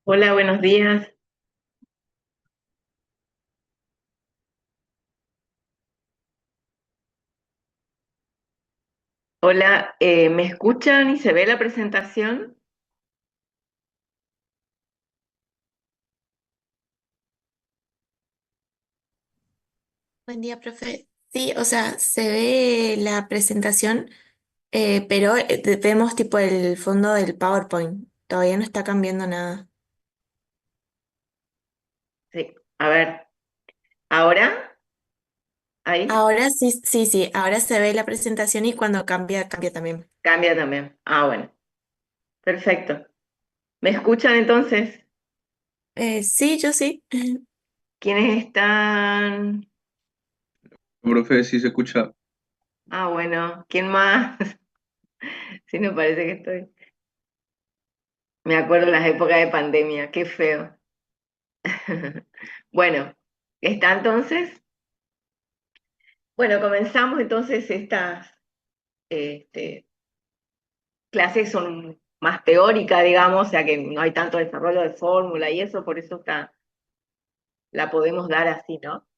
Hola, buenos días. Hola, ¿me escuchan y se ve la presentación? Buen día, profe. Sí, o sea, se ve la presentación, pero vemos tipo el fondo del PowerPoint. Todavía no está cambiando nada. Sí. A ver, ¿ahora? Ahí Ahora sí, sí, sí, ahora se ve la presentación y cuando cambia, cambia también. cambia también. Ah, bueno, perfecto. ¿Me escuchan entonces? Sí, yo sí. ¿Quiénes están? Profe, sí se escucha. Ah, bueno, ¿quién más? Sí, me parece que estoy. Me acuerdo de las épocas de pandemia, qué feo. Bueno, ¿está entonces? Bueno, comenzamos entonces estas este, clases son más teóricas, digamos, o sea que no hay tanto desarrollo de fórmula y eso, por eso la podemos dar así, ¿no?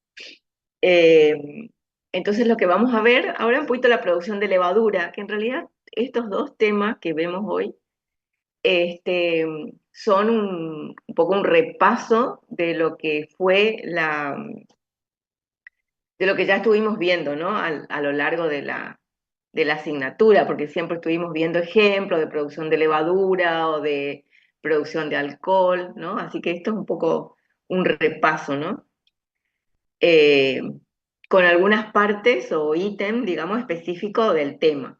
Eh, entonces lo que vamos a ver ahora un poquito la producción de levadura, que en realidad estos dos temas que vemos hoy este, son un poco un repaso de lo que fue de lo que ya estuvimos viendo, ¿no? A lo largo de la asignatura, porque siempre estuvimos viendo ejemplos de producción de levadura o de producción de alcohol, ¿no? Así que esto es un poco un repaso, ¿no? Eh, con algunas partes o ítem, digamos, específico del tema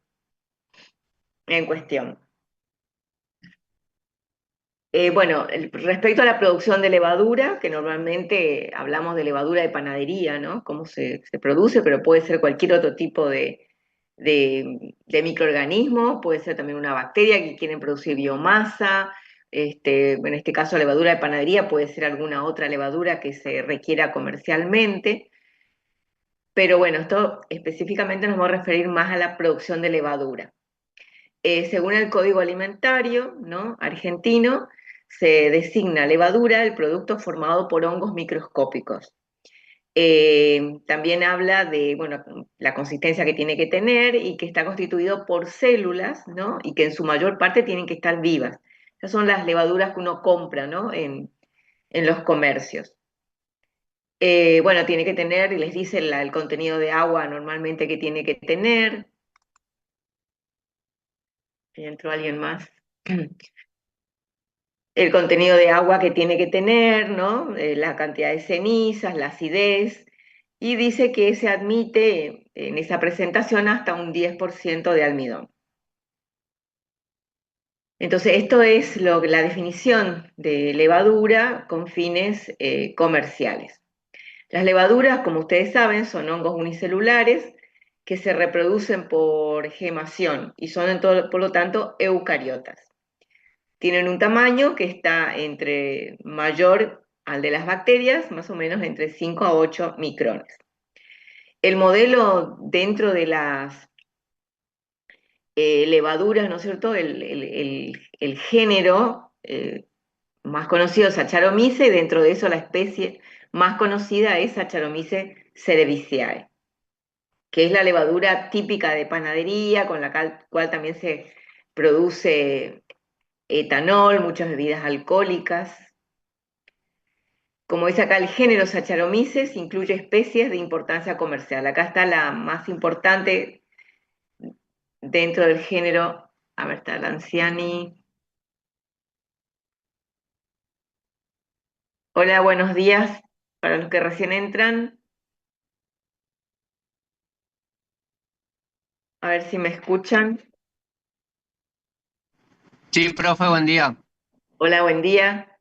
en cuestión. Bueno, respecto a la producción de levadura, que normalmente hablamos de levadura de panadería, ¿no? Cómo se produce, pero puede ser cualquier otro tipo de microorganismo, puede ser también una bacteria que quieren producir biomasa, en este caso levadura de panadería puede ser alguna otra levadura que se requiera comercialmente, pero bueno, esto específicamente nos vamos a referir más a la producción de levadura. Según el Código Alimentario, ¿no? Argentino, se designa levadura el producto formado por hongos microscópicos. También habla de bueno, la consistencia que tiene que tener y que está constituido por células, ¿no? Y que en su mayor parte tienen que estar vivas. Esas son las levaduras que uno compra, ¿no? En los comercios. Bueno, tiene que tener, y les dice el contenido de agua normalmente que tiene que tener. ¿Entró alguien más? El contenido de agua que tiene que tener, ¿no? La cantidad de cenizas, la acidez, y dice que se admite en esa presentación hasta un 10% de almidón. Entonces, esto es la definición de levadura con fines comerciales. Las levaduras, como ustedes saben, son hongos unicelulares que se reproducen por gemación y son, por lo tanto, eucariotas. Tienen un tamaño que está entre mayor al de las bacterias, más o menos entre 5 a 8 micrones. El modelo dentro de las levaduras, ¿no es cierto? El género más conocido es Saccharomyces y dentro de eso la especie más conocida es Saccharomyces cerevisiae, que es la levadura típica de panadería con la cual también se produce etanol, muchas bebidas alcohólicas. Como dice acá, el género Saccharomyces incluye especies de importancia comercial. Acá está la más importante dentro del género. A ver, está la Lanciani. Hola, buenos días para los que recién entran. A ver si me escuchan. Sí, profe, buen día. Hola, buen día.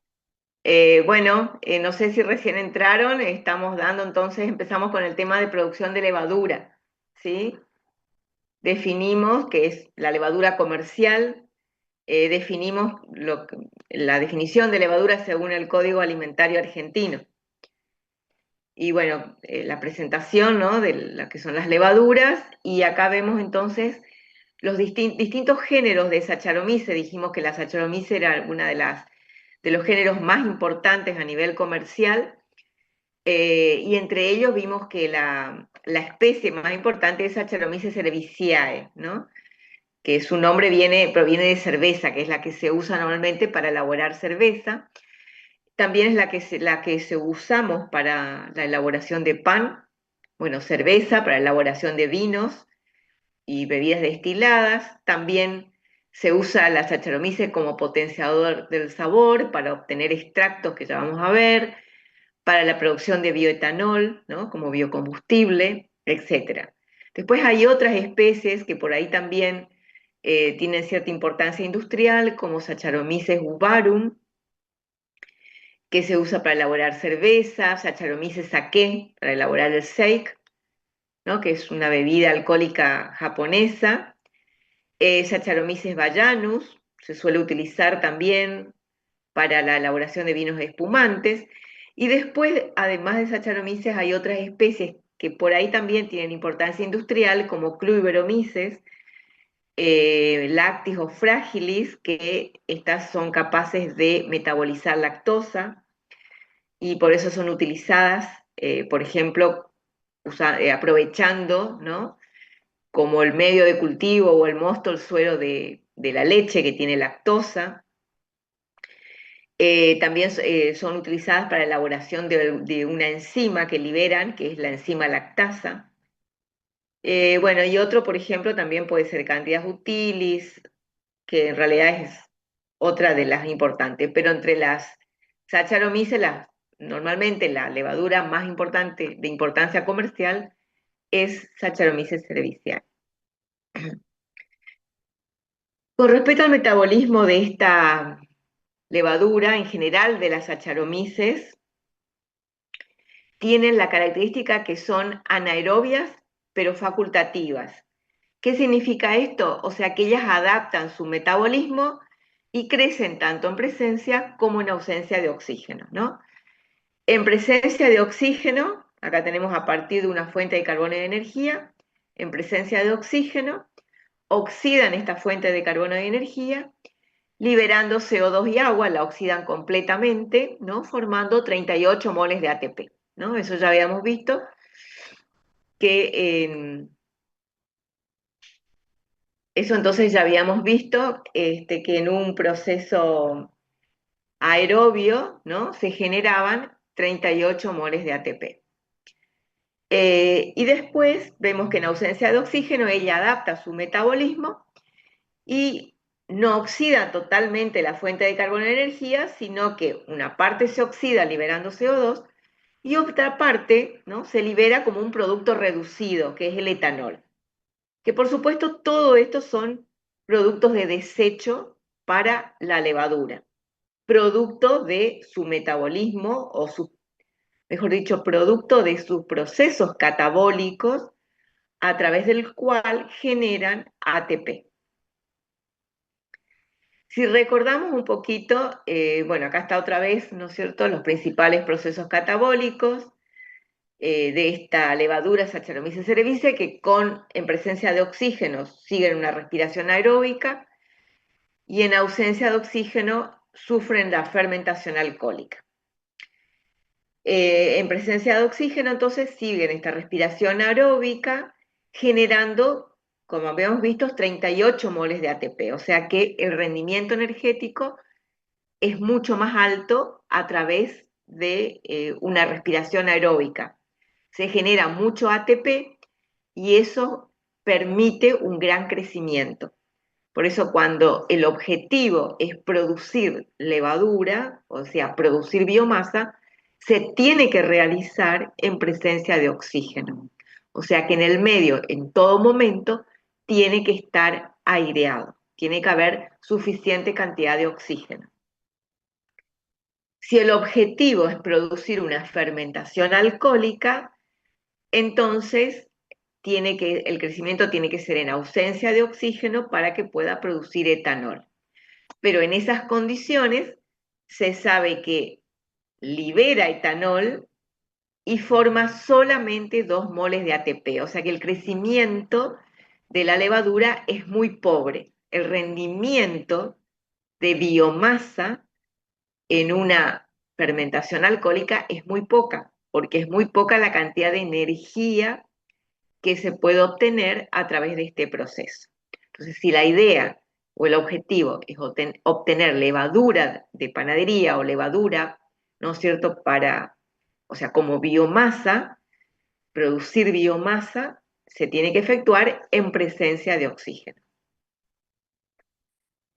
Bueno, no sé si recién entraron. Estamos dando entonces, empezamos con el tema de producción de levadura. ¿Sí? Definimos que es la levadura comercial. Definimos la definición de levadura según el Código Alimentario Argentino. Y bueno, la presentación, ¿no? De las que son las levaduras, y acá vemos entonces los distintos géneros de Saccharomyces. Dijimos que la Saccharomyces era una de los géneros más importantes a nivel comercial, y entre ellos vimos que la especie más importante es Saccharomyces cerevisiae, ¿no? Que su nombre proviene de cerveza, que es la que se usa normalmente para elaborar cerveza. También es la que se usamos para la elaboración de pan, bueno, cerveza, para la elaboración de vinos y bebidas destiladas. También se usa la Saccharomyces como potenciador del sabor para obtener extractos que ya vamos a ver, para la producción de bioetanol, ¿no? Como biocombustible, etc. Después hay otras especies que por ahí también tienen cierta importancia industrial, como Saccharomyces uvarum, que se usa para elaborar cerveza, Saccharomyces sake, para elaborar el sake, ¿no? Que es una bebida alcohólica japonesa, Saccharomyces bayanus, se suele utilizar también para la elaboración de vinos espumantes, y después, además de Saccharomyces, hay otras especies que por ahí también tienen importancia industrial, como Cluiberomyces, Lactis o Fragilis, que estas son capaces de metabolizar lactosa, y por eso son utilizadas, por ejemplo, aprovechando, ¿no? Como el medio de cultivo o el mosto, el suero de la leche que tiene lactosa. También son utilizadas para la elaboración de una enzima que liberan, que es la enzima lactasa. Bueno, y otro, por ejemplo, también puede ser Candida utilis, que en realidad es otra de las importantes, pero entre las Saccharomyces, normalmente la levadura más importante, de importancia comercial, es Saccharomyces cerevisiae. Con respecto al metabolismo de esta levadura, en general de las Saccharomyces, tienen la característica que son anaerobias, pero facultativas. ¿Qué significa esto? O sea, que ellas adaptan su metabolismo y crecen tanto en presencia como en ausencia de oxígeno, ¿no? En presencia de oxígeno, acá tenemos a partir de una fuente de carbono y de energía, en presencia de oxígeno, oxidan esta fuente de carbono y energía, liberando CO2 y agua, la oxidan completamente, ¿no? Formando 38 moles de ATP, ¿no? Eso ya habíamos visto que eso entonces ya habíamos visto que en un proceso aerobio, ¿no? Se generaban 38 moles de ATP. Y después vemos que en ausencia de oxígeno ella adapta su metabolismo y no oxida totalmente la fuente de carbono y energía, sino que una parte se oxida liberando CO2 y otra parte, ¿no? Se libera como un producto reducido, que es el etanol. Que por supuesto todo esto son productos de desecho para la levadura, producto de su metabolismo o mejor dicho, producto de sus procesos catabólicos a través del cual generan ATP. Si recordamos un poquito, bueno, acá está otra vez, ¿no es cierto?, los principales procesos catabólicos de esta levadura Saccharomyces cerevisiae, que en presencia de oxígeno siguen una respiración aeróbica y en ausencia de oxígeno sufren la fermentación alcohólica. En presencia de oxígeno, entonces, siguen esta respiración aeróbica generando, como habíamos visto, 38 moles de ATP, o sea que el rendimiento energético es mucho más alto a través de una respiración aeróbica. Se genera mucho ATP y eso permite un gran crecimiento. Por eso cuando el objetivo es producir levadura, o sea, producir biomasa, se tiene que realizar en presencia de oxígeno. O sea que en el medio, en todo momento, tiene que estar aireado, tiene que haber suficiente cantidad de oxígeno. Si el objetivo es producir una fermentación alcohólica, entonces el crecimiento tiene que ser en ausencia de oxígeno para que pueda producir etanol. Pero en esas condiciones se sabe que libera etanol y forma solamente 2 moles de ATP, o sea que el crecimiento de la levadura es muy pobre. El rendimiento de biomasa en una fermentación alcohólica es muy poca, porque es muy poca la cantidad de energía que se puede obtener a través de este proceso. Entonces, si la idea o el objetivo es obtener levadura de panadería o levadura, ¿no es cierto?, o sea, como biomasa, producir biomasa, se tiene que efectuar en presencia de oxígeno.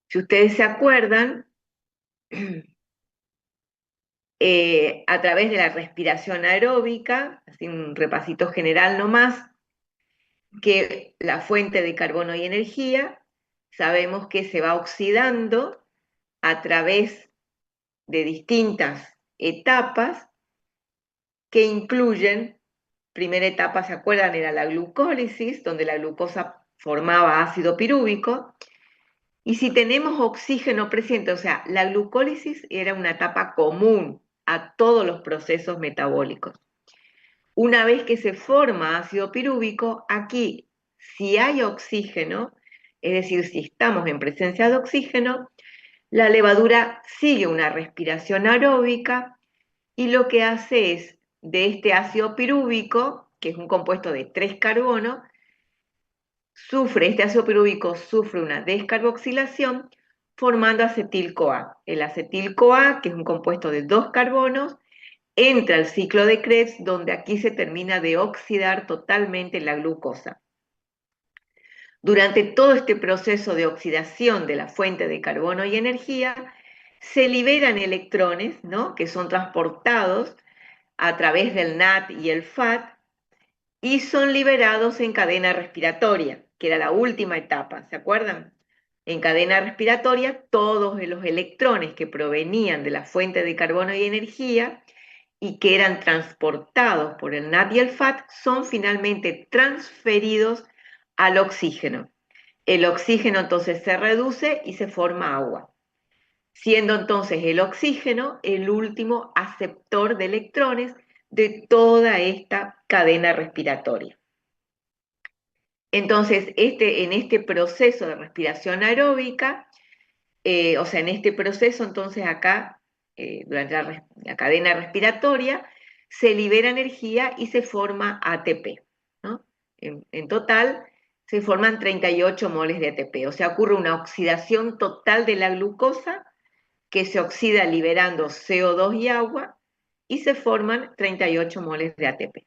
Si ustedes se acuerdan, a través de la respiración aeróbica, así un repasito general nomás, que la fuente de carbono y energía, sabemos que se va oxidando a través de distintas etapas que incluyen, primera etapa, ¿se acuerdan? Era la glucólisis, donde la glucosa formaba ácido pirúvico, y si tenemos oxígeno presente, o sea, la glucólisis era una etapa común a todos los procesos metabólicos. Una vez que se forma ácido pirúvico, aquí, si hay oxígeno, es decir, si estamos en presencia de oxígeno, la levadura sigue una respiración aeróbica y lo que hace es, de este ácido pirúvico, que es un compuesto de 3 carbonos, este ácido pirúvico sufre una descarboxilación formando acetil-CoA. El acetil-CoA, que es un compuesto de 2 carbonos, entra al ciclo de Krebs, donde aquí se termina de oxidar totalmente la glucosa. Durante todo este proceso de oxidación de la fuente de carbono y energía, se liberan electrones, ¿no?, que son transportados a través del NAD y el FAT y son liberados en cadena respiratoria, que era la última etapa, ¿se acuerdan? En cadena respiratoria, todos los electrones que provenían de la fuente de carbono y energía y que eran transportados por el NAD y el FAT son finalmente transferidos al oxígeno. El oxígeno entonces se reduce y se forma agua, siendo entonces el oxígeno el último aceptor de electrones de toda esta cadena respiratoria. Entonces, en este proceso de respiración aeróbica, o sea, en este proceso, entonces acá, durante la cadena respiratoria, se libera energía y se forma ATP, ¿no? En total, se forman 38 moles de ATP, o sea, ocurre una oxidación total de la glucosa que se oxida liberando CO2 y agua y se forman 38 moles de ATP.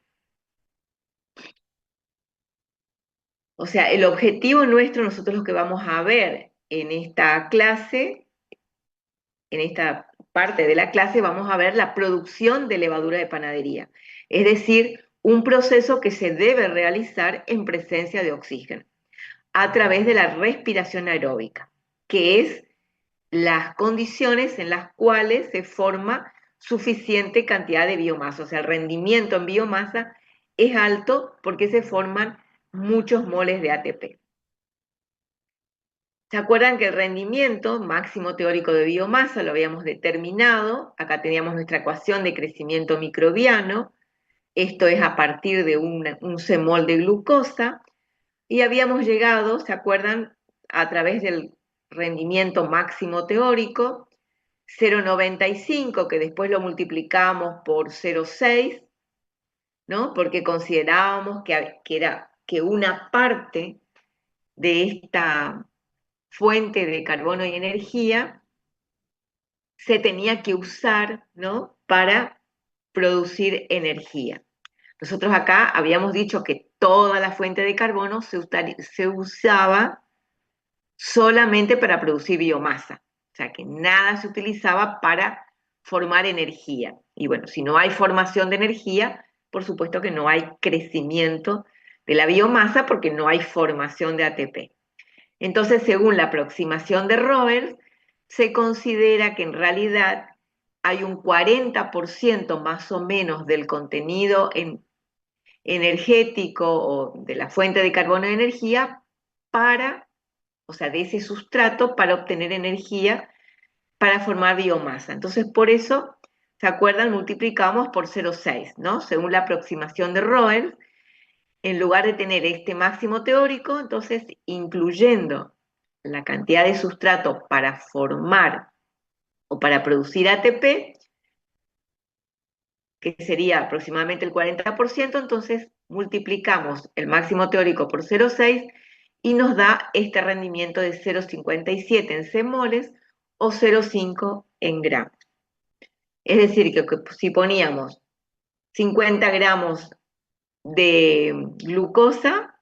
O sea, el objetivo nuestro, nosotros lo que vamos a ver en esta clase, en esta parte de la clase, vamos a ver la producción de levadura de panadería. Es decir, un proceso que se debe realizar en presencia de oxígeno, a través de la respiración aeróbica, que es las condiciones en las cuales se forma suficiente cantidad de biomasa. O sea, el rendimiento en biomasa es alto porque se forman muchos moles de ATP. ¿Se acuerdan que el rendimiento máximo teórico de biomasa lo habíamos determinado? Acá teníamos nuestra ecuación de crecimiento microbiano. Esto es a partir de un C-mol de glucosa. Y habíamos llegado, ¿se acuerdan? A través del rendimiento máximo teórico, 0,95, que después lo multiplicamos por 0,6, ¿no? Porque considerábamos que una parte de esta fuente de carbono y energía se tenía que usar, ¿no?, para producir energía. Nosotros acá habíamos dicho que toda la fuente de carbono se usaba solamente para producir biomasa, o sea que nada se utilizaba para formar energía. Y bueno, si no hay formación de energía, por supuesto que no hay crecimiento de la biomasa porque no hay formación de ATP. Entonces, según la aproximación de Roberts, se considera que en realidad hay un 40% más o menos del contenido energético o de la fuente de carbono de energía o sea, de ese sustrato para obtener energía para formar biomasa. Entonces, por eso, ¿se acuerdan? Multiplicamos por 0,6, ¿no? Según la aproximación de Roberts, en lugar de tener este máximo teórico, entonces, incluyendo la cantidad de sustrato para formar o para producir ATP, que sería aproximadamente el 40%, entonces multiplicamos el máximo teórico por 0,6 y nos da este rendimiento de 0,57 en C-moles o 0,5 en gramos. Es decir, que si poníamos 50 gramos de glucosa,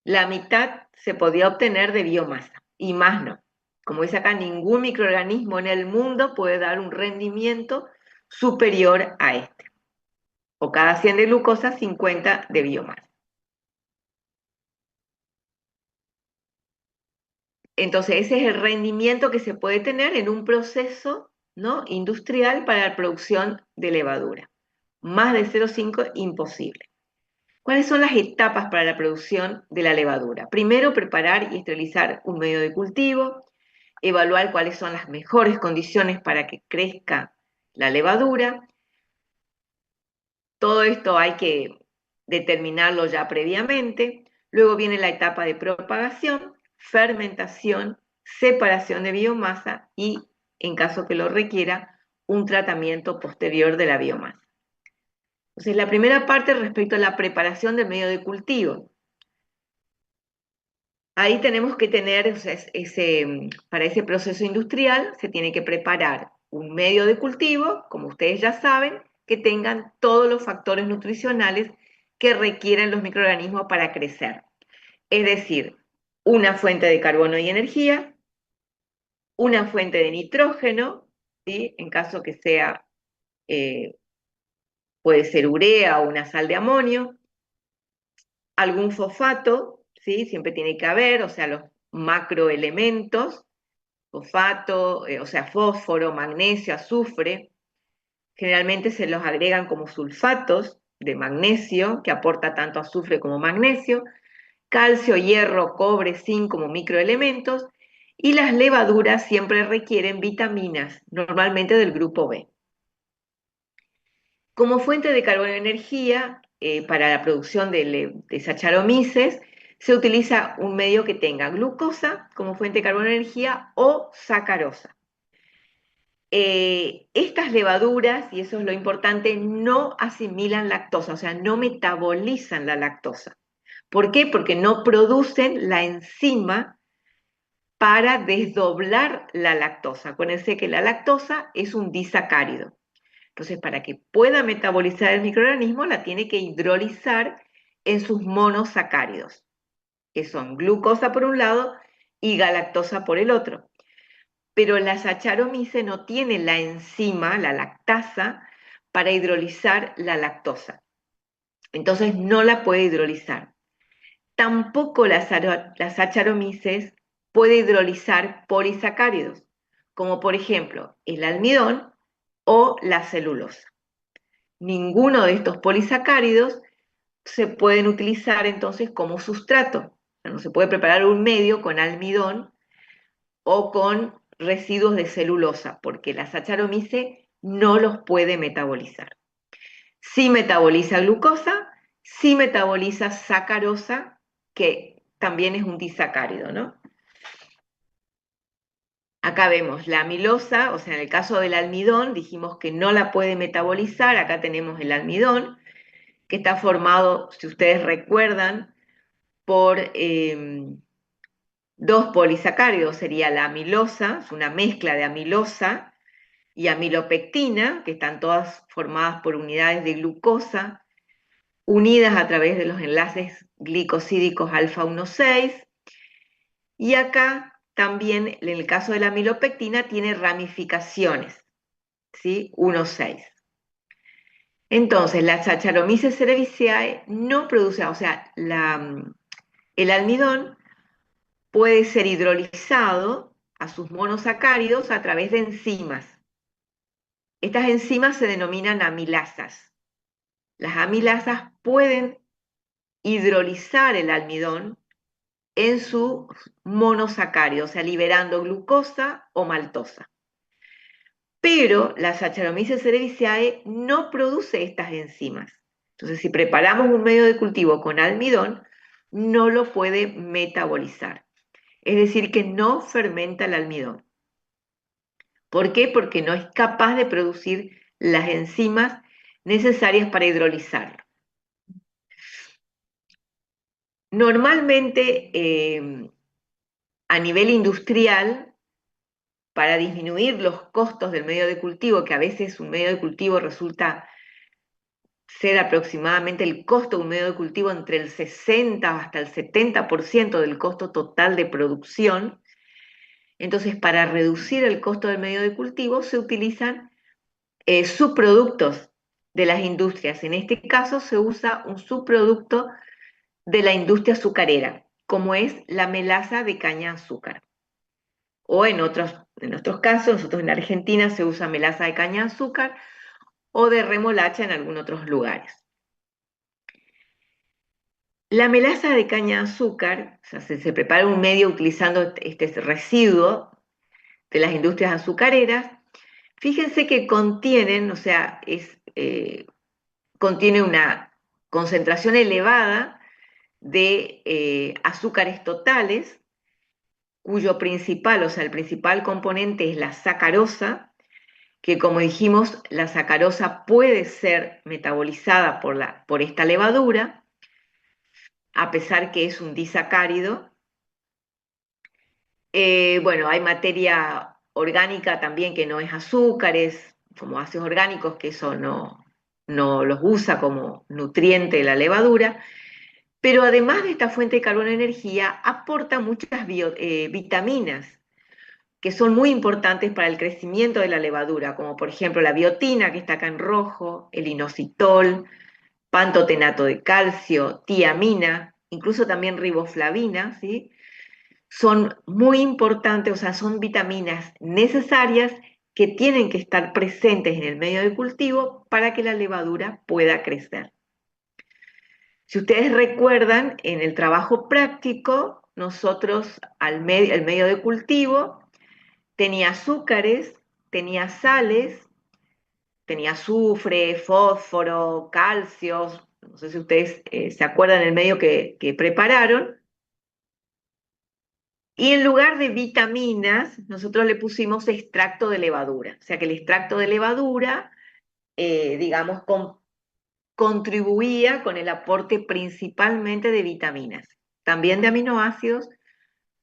la mitad se podía obtener de biomasa y más no. Como dice acá, ningún microorganismo en el mundo puede dar un rendimiento superior a este. O cada 100 de glucosa, 50 de biomasa. Entonces, ese es el rendimiento que se puede tener en un proceso, ¿no?, industrial para la producción de levadura. Más de 0,5, imposible. ¿Cuáles son las etapas para la producción de la levadura? Primero, preparar y esterilizar un medio de cultivo, evaluar cuáles son las mejores condiciones para que crezca la levadura. Todo esto hay que determinarlo ya previamente. Luego viene la etapa de propagación, fermentación, separación de biomasa y, en caso que lo requiera, un tratamiento posterior de la biomasa. Entonces, la primera parte respecto a la preparación del medio de cultivo. Ahí tenemos que tener, o sea, para ese proceso industrial se tiene que preparar un medio de cultivo, como ustedes ya saben, que tengan todos los factores nutricionales que requieren los microorganismos para crecer. Es decir, una fuente de carbono y energía, una fuente de nitrógeno, ¿sí?, en caso que sea, puede ser urea o una sal de amonio, algún fosfato, ¿sí?, siempre tiene que haber, o sea, los macroelementos, fosfato, o sea, fósforo, magnesio, azufre. Generalmente se los agregan como sulfatos de magnesio, que aporta tanto azufre como magnesio, calcio, hierro, cobre, zinc como microelementos, y las levaduras siempre requieren vitaminas, normalmente del grupo B. Como fuente de carbono y energía, para la producción de Saccharomyces, se utiliza un medio que tenga glucosa como fuente de carbono y energía o sacarosa. Estas levaduras, y eso es lo importante, no asimilan lactosa, o sea, no metabolizan la lactosa. ¿Por qué? Porque no producen la enzima para desdoblar la lactosa. Acuérdense que la lactosa es un disacárido. Entonces, para que pueda metabolizar el microorganismo, la tiene que hidrolizar en sus monosacáridos, que son glucosa por un lado y galactosa por el otro. Pero la Saccharomyces no tiene la enzima, la lactasa, para hidrolizar la lactosa. Entonces no la puede hidrolizar. Tampoco la Saccharomyces puede hidrolizar polisacáridos, como por ejemplo el almidón o la celulosa. Ninguno de estos polisacáridos se pueden utilizar entonces como sustrato. O sea, no se puede preparar un medio con almidón o con residuos de celulosa, porque la Saccharomyces no los puede metabolizar. Sí metaboliza glucosa, sí metaboliza sacarosa, que también es un disacárido, ¿no? Acá vemos la amilosa, o sea, en el caso del almidón dijimos que no la puede metabolizar. Acá tenemos el almidón, que está formado, si ustedes recuerdan, por dos polisacáridos. Sería la amilosa, es una mezcla de amilosa y amilopectina, que están todas formadas por unidades de glucosa, unidas a través de los enlaces glicosídicos alfa 1,6. Y acá también, en el caso de la amilopectina, tiene ramificaciones, ¿sí? 1,6. Entonces, la Saccharomyces cerevisiae no produce, o sea, el almidón puede ser hidrolizado a sus monosacáridos a través de enzimas. Estas enzimas se denominan amilasas. Las amilasas pueden hidrolizar el almidón en su monosacárido, o sea, liberando glucosa o maltosa. Pero la Saccharomyces cerevisiae no produce estas enzimas. Entonces, si preparamos un medio de cultivo con almidón, no lo puede metabolizar. Es decir, que no fermenta el almidón. ¿Por qué? Porque no es capaz de producir las enzimas necesarias para hidrolizarlo. Normalmente, a nivel industrial, para disminuir los costos del medio de cultivo, que a veces un medio de cultivo resulta ser aproximadamente el costo de un medio de cultivo entre el 60 hasta el 70% del costo total de producción. Entonces, para reducir el costo del medio de cultivo se utilizan subproductos de las industrias. En este caso se usa un subproducto de la industria azucarera, como es la melaza de caña de azúcar. O en otros casos, nosotros en Argentina se usa melaza de caña de azúcar o de remolacha en algunos otros lugares. La melaza de caña de azúcar, o sea, se prepara un medio utilizando este residuo de las industrias azucareras. Fíjense que contienen, o sea, contiene una concentración elevada de azúcares totales, cuyo principal, o sea, el principal componente es la sacarosa, que como dijimos, la sacarosa puede ser metabolizada por esta levadura, a pesar que es un disacárido. Bueno, hay materia orgánica también que no es azúcares, como ácidos orgánicos, que eso no los usa como nutriente de la levadura, pero además de esta fuente de carbono y energía, aporta muchas vitaminas que son muy importantes para el crecimiento de la levadura, como por ejemplo la biotina, que está acá en rojo, el inositol, pantotenato de calcio, tiamina, incluso también riboflavina, ¿sí? Son muy importantes, o sea, son vitaminas necesarias que tienen que estar presentes en el medio de cultivo para que la levadura pueda crecer. Si ustedes recuerdan, en el trabajo práctico, nosotros el medio de cultivo tenía azúcares, tenía sales, tenía azufre, fósforo, calcios, no sé si ustedes se acuerdan del medio que prepararon, y en lugar de vitaminas, nosotros le pusimos extracto de levadura, o sea que el extracto de levadura, digamos, contribuía con el aporte principalmente de vitaminas, también de aminoácidos,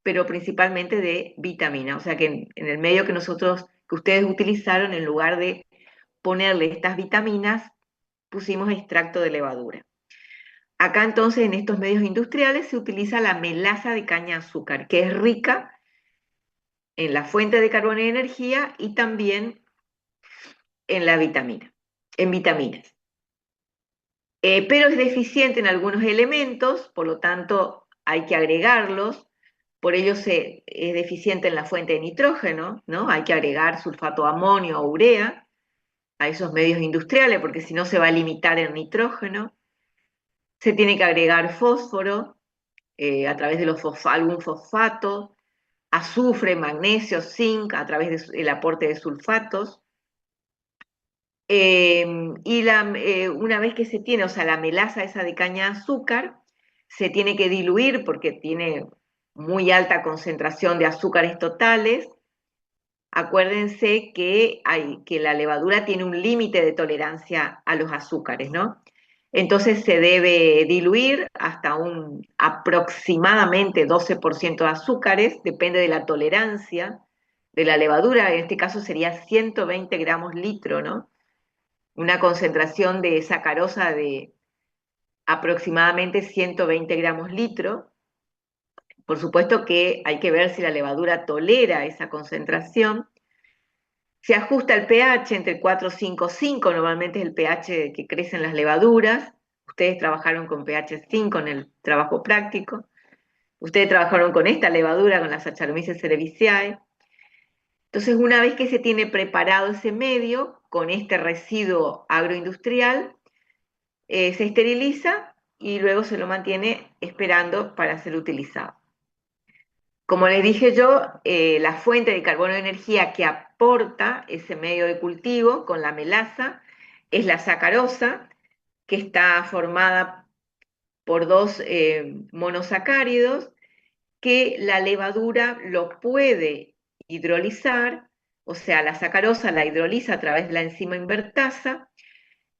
pero principalmente de vitaminas. O sea que en el medio que ustedes utilizaron, en lugar de ponerle estas vitaminas, pusimos extracto de levadura. Acá entonces en estos medios industriales se utiliza la melaza de caña de azúcar, que es rica en la fuente de carbono y energía y también en la vitamina, en vitaminas. Pero es deficiente en algunos elementos, por lo tanto hay que agregarlos. Por ello es deficiente en la fuente de nitrógeno, ¿no? Hay que agregar sulfato de amonio o urea a esos medios industriales, porque si no se va a limitar el nitrógeno. Se tiene que agregar fósforo a través de algún fosfato, azufre, magnesio, zinc a través del aporte de sulfatos. Una vez que se tiene, o sea, la melaza esa de caña de azúcar, se tiene que diluir porque tiene muy alta concentración de azúcares totales. Acuérdense que la levadura tiene un límite de tolerancia a los azúcares, ¿no? Entonces se debe diluir hasta un aproximadamente 12% de azúcares, depende de la tolerancia de la levadura, en este caso sería 120 gramos litro, ¿no? Una concentración de sacarosa de aproximadamente 120 gramos litro. Por supuesto que hay que ver si la levadura tolera esa concentración. Se ajusta el pH entre 4,5,5, normalmente es el pH que crecen las levaduras. Ustedes trabajaron con pH 5 en el trabajo práctico. Ustedes trabajaron con esta levadura, con la Saccharomyces cerevisiae. Entonces, una vez que se tiene preparado ese medio con este residuo agroindustrial, se esteriliza y luego se lo mantiene esperando para ser utilizado. Como les dije yo, la fuente de carbono de energía que aporta ese medio de cultivo con la melaza es la sacarosa, que está formada por dos monosacáridos que la levadura lo puede hidrolizar o sea, la sacarosa la hidroliza a través de la enzima invertasa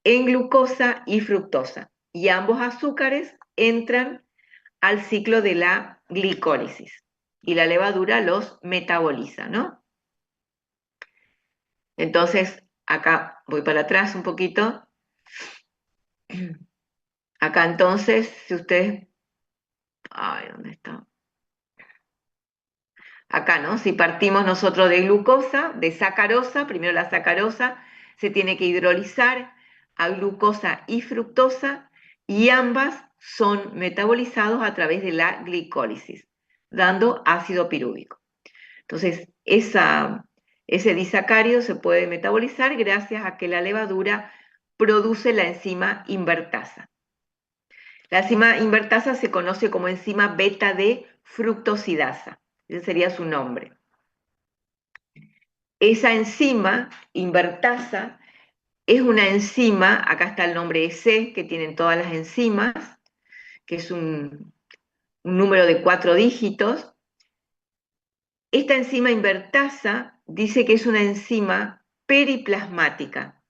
en glucosa y fructosa, y ambos azúcares entran al ciclo de la glicólisis, y la levadura los metaboliza, ¿no? Entonces, acá voy para atrás un poquito. Acá entonces, si ustedes... Ay, ¿dónde está? Acá, ¿no? Si partimos nosotros de glucosa, de sacarosa, primero la sacarosa se tiene que hidrolizar a glucosa y fructosa, y ambas son metabolizados a través de la glicólisis, dando ácido pirúvico. Entonces, ese disacárido se puede metabolizar gracias a que la levadura produce la enzima invertasa. La enzima invertasa se conoce como enzima beta de fructosidasa. Ese sería su nombre. Esa enzima invertasa es una enzima, acá está el nombre EC, que tienen todas las enzimas, que es un número de 4 dígitos. Esta enzima invertasa dice que es una enzima periplasmática,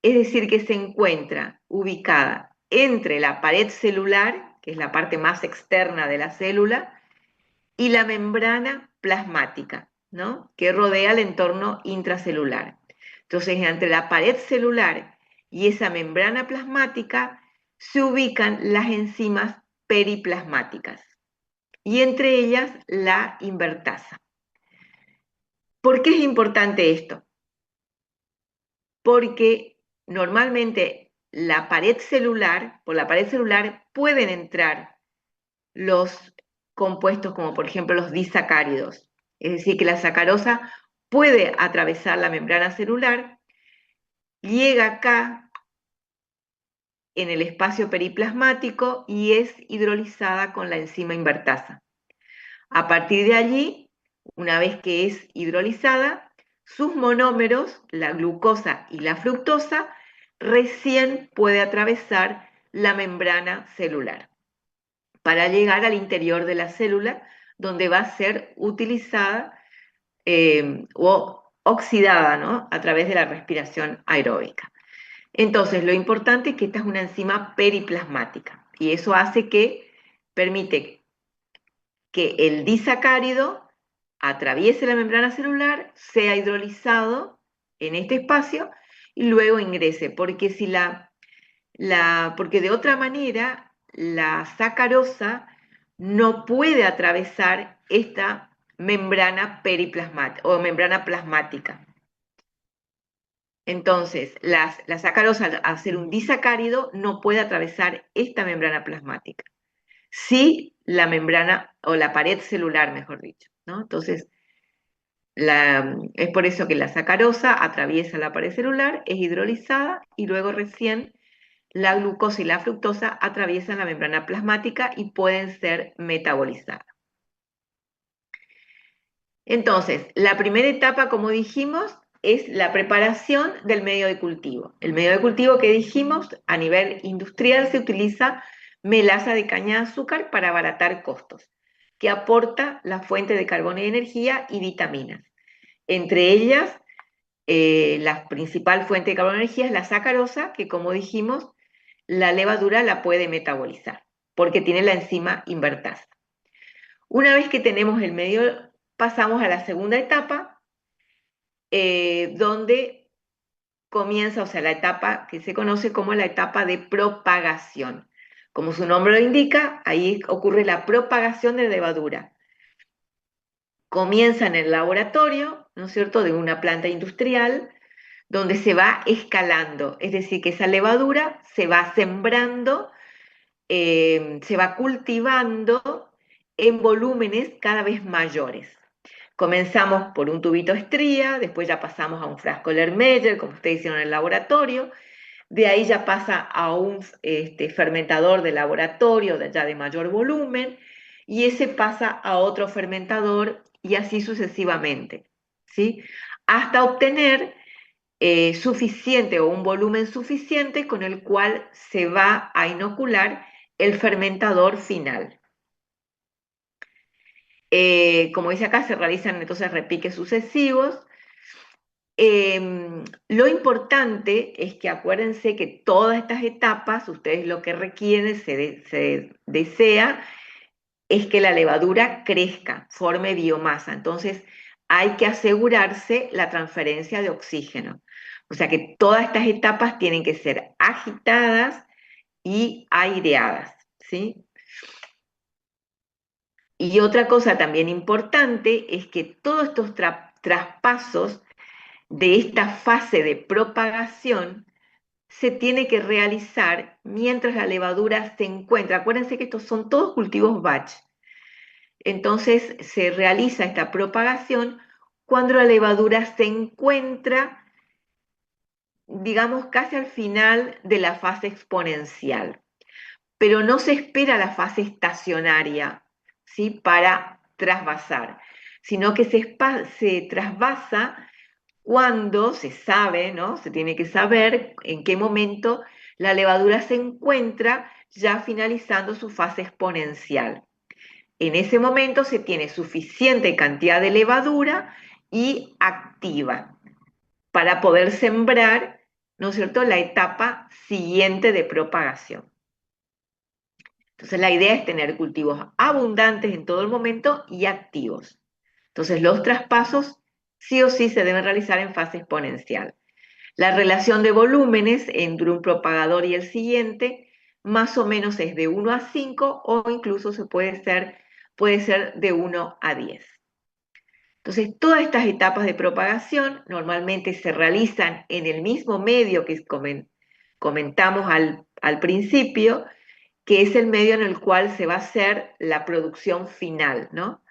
es decir, que se encuentra ubicada entre la pared celular, que es la parte más externa de la célula, y la membrana plasmática, ¿no? Que rodea el entorno intracelular. Entonces, entre la pared celular y esa membrana plasmática se ubican las enzimas periplasmáticas, y entre ellas la invertasa. ¿Por qué es importante esto? Porque normalmente por la pared celular pueden entrar los compuestos como por ejemplo los disacáridos. Es decir, que la sacarosa puede atravesar la membrana celular, llega acá en el espacio periplasmático y es hidrolizada con la enzima invertasa. A partir de allí, una vez que es hidrolizada, sus monómeros, la glucosa y la fructosa, recién puede atravesar la membrana celular para llegar al interior de la célula, donde va a ser utilizada o oxidada, ¿no? A través de la respiración aeróbica. Entonces, lo importante es que esta es una enzima periplasmática, y eso hace que permite que el disacárido atraviese la membrana celular, sea hidrolizado en este espacio y luego ingrese, porque porque de otra manera la sacarosa no puede atravesar esta membrana periplasmática o membrana plasmática. Entonces, la sacarosa, al ser un disacárido, no puede atravesar esta membrana plasmática. Sí, la membrana o la pared celular, mejor dicho, ¿no? Entonces, es por eso que la sacarosa atraviesa la pared celular, es hidrolizada y luego recién la glucosa y la fructosa atraviesan la membrana plasmática y pueden ser metabolizadas. Entonces, la primera etapa, como dijimos, es la preparación del medio de cultivo. El medio de cultivo que dijimos, a nivel industrial, se utiliza melaza de caña de azúcar para abaratar costos, que aporta la fuente de carbono y energía y vitaminas. Entre ellas, la principal fuente de carbono y energía es la sacarosa, que como dijimos, la levadura la puede metabolizar, porque tiene la enzima invertasa. Una vez que tenemos el medio, pasamos a la segunda etapa, donde comienza, o sea, la etapa que se conoce como la etapa de propagación. Como su nombre lo indica, ahí ocurre la propagación de levadura. Comienza en el laboratorio, ¿no es cierto?, de una planta industrial, donde se va escalando, es decir, que esa levadura se va sembrando, se va cultivando en volúmenes cada vez mayores. Comenzamos por un tubito estría, después ya pasamos a un frasco Lermeyer, como ustedes hicieron en el laboratorio, de ahí ya pasa a un fermentador de laboratorio ya de mayor volumen, y ese pasa a otro fermentador y así sucesivamente, ¿sí? Hasta obtener suficiente o un volumen suficiente con el cual se va a inocular el fermentador final. Como dice acá, se realizan entonces repiques sucesivos Lo importante es que acuérdense que todas estas etapas, ustedes lo que requieren, se desea, es que la levadura crezca, forme biomasa. Entonces, hay que asegurarse la transferencia de oxígeno. O sea que todas estas etapas tienen que ser agitadas y aireadas, ¿sí? Y otra cosa también importante es que todos estos traspasos de esta fase de propagación se tiene que realizar mientras la levadura se encuentra. Acuérdense que estos son todos cultivos batch. Entonces se realiza esta propagación cuando la levadura se encuentra, digamos, casi al final de la fase exponencial. Pero no se espera la fase estacionaria, ¿sí? Para trasvasar, sino que se trasvasa cuando se sabe, ¿no? Se tiene que saber en qué momento la levadura se encuentra ya finalizando su fase exponencial. En ese momento se tiene suficiente cantidad de levadura y activa para poder sembrar, ¿no es cierto?, la etapa siguiente de propagación. Entonces la idea es tener cultivos abundantes en todo el momento y activos. Entonces los traspasos sí o sí se deben realizar en fase exponencial. La relación de volúmenes entre un propagador y el siguiente más o menos es de 1 a 5 o incluso puede ser de 1 a 10. Entonces, todas estas etapas de propagación normalmente se realizan en el mismo medio que comentamos al principio, que es el medio en el cual se va a hacer la producción final, ¿no?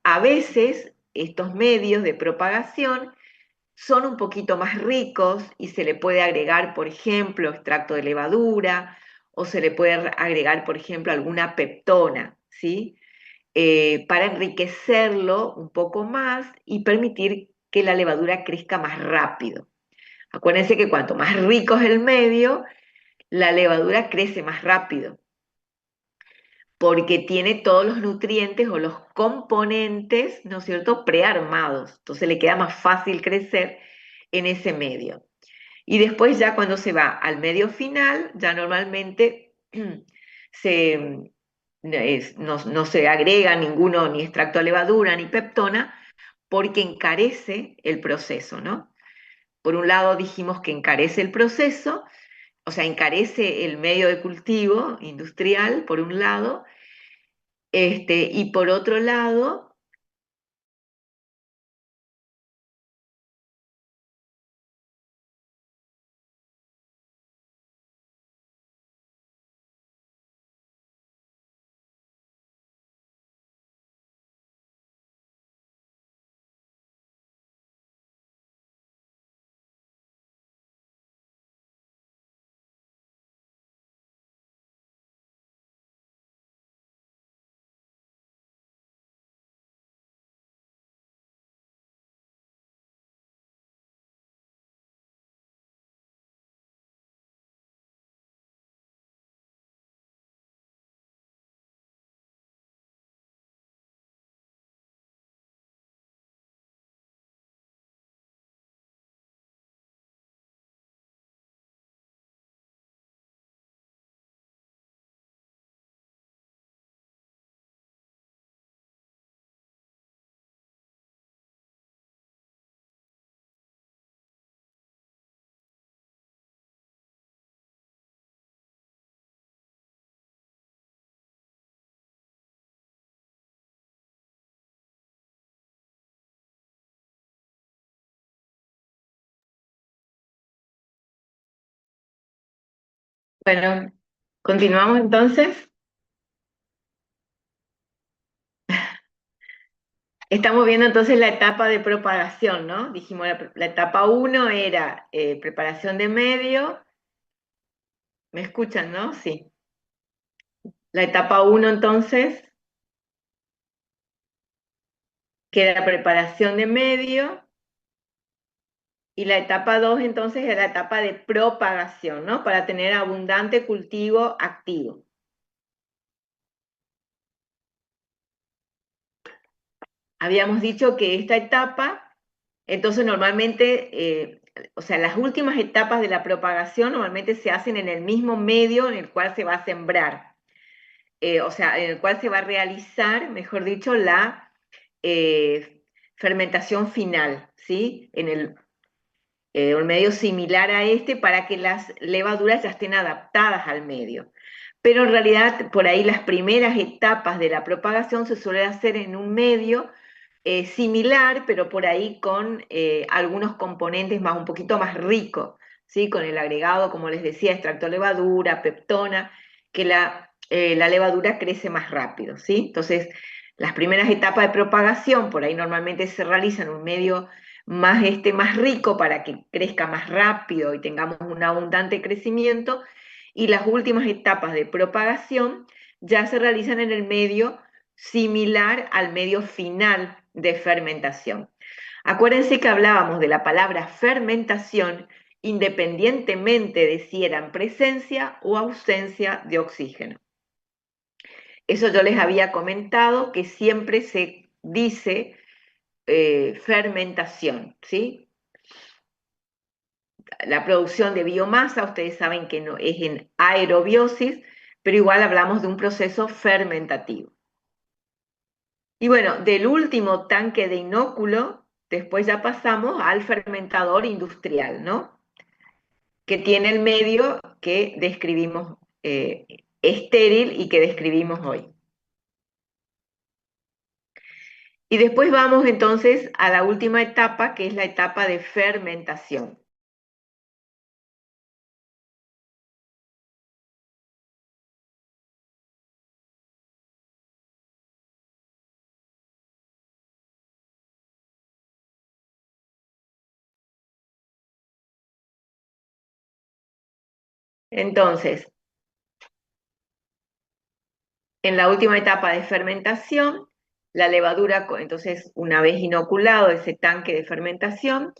A veces estos medios de propagación son un poquito más ricos y se le puede agregar, por ejemplo, extracto de levadura o se le puede agregar, por ejemplo, alguna peptona, ¿sí? Para enriquecerlo un poco más y permitir que la levadura crezca más rápido. Acuérdense que cuanto más rico es el medio, la levadura crece más rápido, porque tiene todos los nutrientes o los componentes, ¿no es cierto?, prearmados. Entonces le queda más fácil crecer en ese medio. Y después ya cuando se va al medio final, ya normalmente no se agrega ninguno, ni extracto de levadura, ni peptona, porque encarece el proceso, ¿no? Por un lado dijimos que encarece el proceso, o sea, encarece el medio de cultivo industrial, por un lado, y por otro lado, bueno, continuamos entonces. Estamos viendo entonces la etapa de propagación, ¿no? Dijimos, la etapa 1 era preparación de medio. ¿Me escuchan, no? Sí. La etapa 1 entonces, que era preparación de medio, y la etapa 2 entonces era la etapa de propagación, ¿no? Para tener abundante cultivo activo. Habíamos dicho que esta etapa Entonces normalmente, o sea, las últimas etapas de la propagación normalmente se hacen en el mismo medio en el cual se va a sembrar, o sea, en el cual se va a realizar, mejor dicho, la fermentación final, ¿sí? Un medio similar a este para que las levaduras ya estén adaptadas al medio. Pero en realidad por ahí las primeras etapas de la propagación se suele hacer en un medio similar, pero por ahí con algunos componentes un poquito más ricos, ¿sí? Con el agregado, como les decía, extracto de levadura, peptona, que la levadura crece más rápido, ¿sí? Entonces, las primeras etapas de propagación por ahí normalmente se realizan en un medio más rico para que crezca más rápido y tengamos un abundante crecimiento, y las últimas etapas de propagación ya se realizan en el medio similar al medio final de fermentación. Acuérdense que hablábamos de la palabra fermentación independientemente de si era en presencia o ausencia de oxígeno. Eso yo les había comentado que siempre se dice fermentación, ¿sí? La producción de biomasa, ustedes saben que no es en aerobiosis, pero igual hablamos de un proceso fermentativo. Y bueno, del último tanque de inóculo, después ya pasamos al fermentador industrial, ¿no? Que tiene el medio que describimos, estéril y que describimos hoy. Y después vamos entonces a la última etapa, que es la etapa de fermentación. Entonces, en la última etapa de fermentación, la levadura, entonces una vez inoculado ese tanque de fermentación,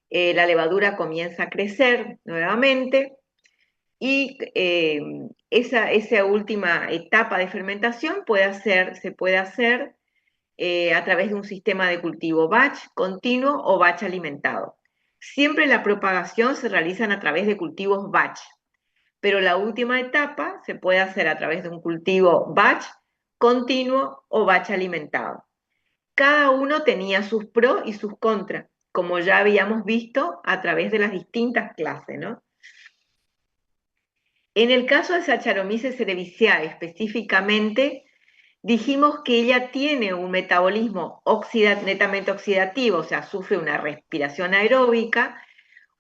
la levadura comienza a crecer nuevamente y esa última etapa de fermentación se puede hacer a través de un sistema de cultivo batch continuo o batch alimentado. Siempre la propagación se realiza a través de cultivos batch, pero la última etapa se puede hacer a través de un cultivo batch continuo o batch alimentado. Cada uno tenía sus pros y sus contras, como ya habíamos visto a través de las distintas clases, ¿no? En el caso de Saccharomyces cerevisiae específicamente, dijimos que ella tiene un metabolismo netamente oxidativo, o sea, sufre una respiración aeróbica,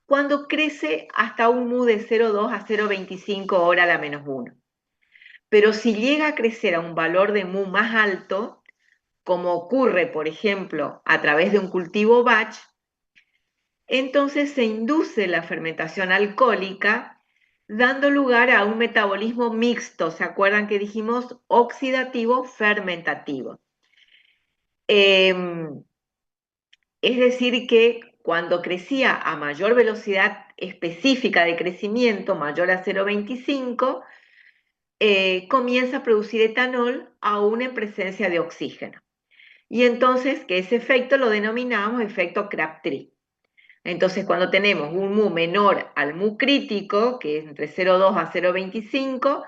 cuando crece hasta un mu de 0,2 a 0,25 hora a la -1. Pero si llega a crecer a un valor de mu más alto, como ocurre, por ejemplo, a través de un cultivo batch, entonces se induce la fermentación alcohólica, dando lugar a un metabolismo mixto. ¿Se acuerdan que dijimos oxidativo fermentativo? Es decir, que cuando crecía a mayor velocidad específica de crecimiento, mayor a 0,25, comienza a producir etanol aún en presencia de oxígeno. Y entonces que ese efecto lo denominamos efecto Crabtree. Entonces cuando tenemos un mu menor al mu crítico, que es entre 0,2 a 0,25,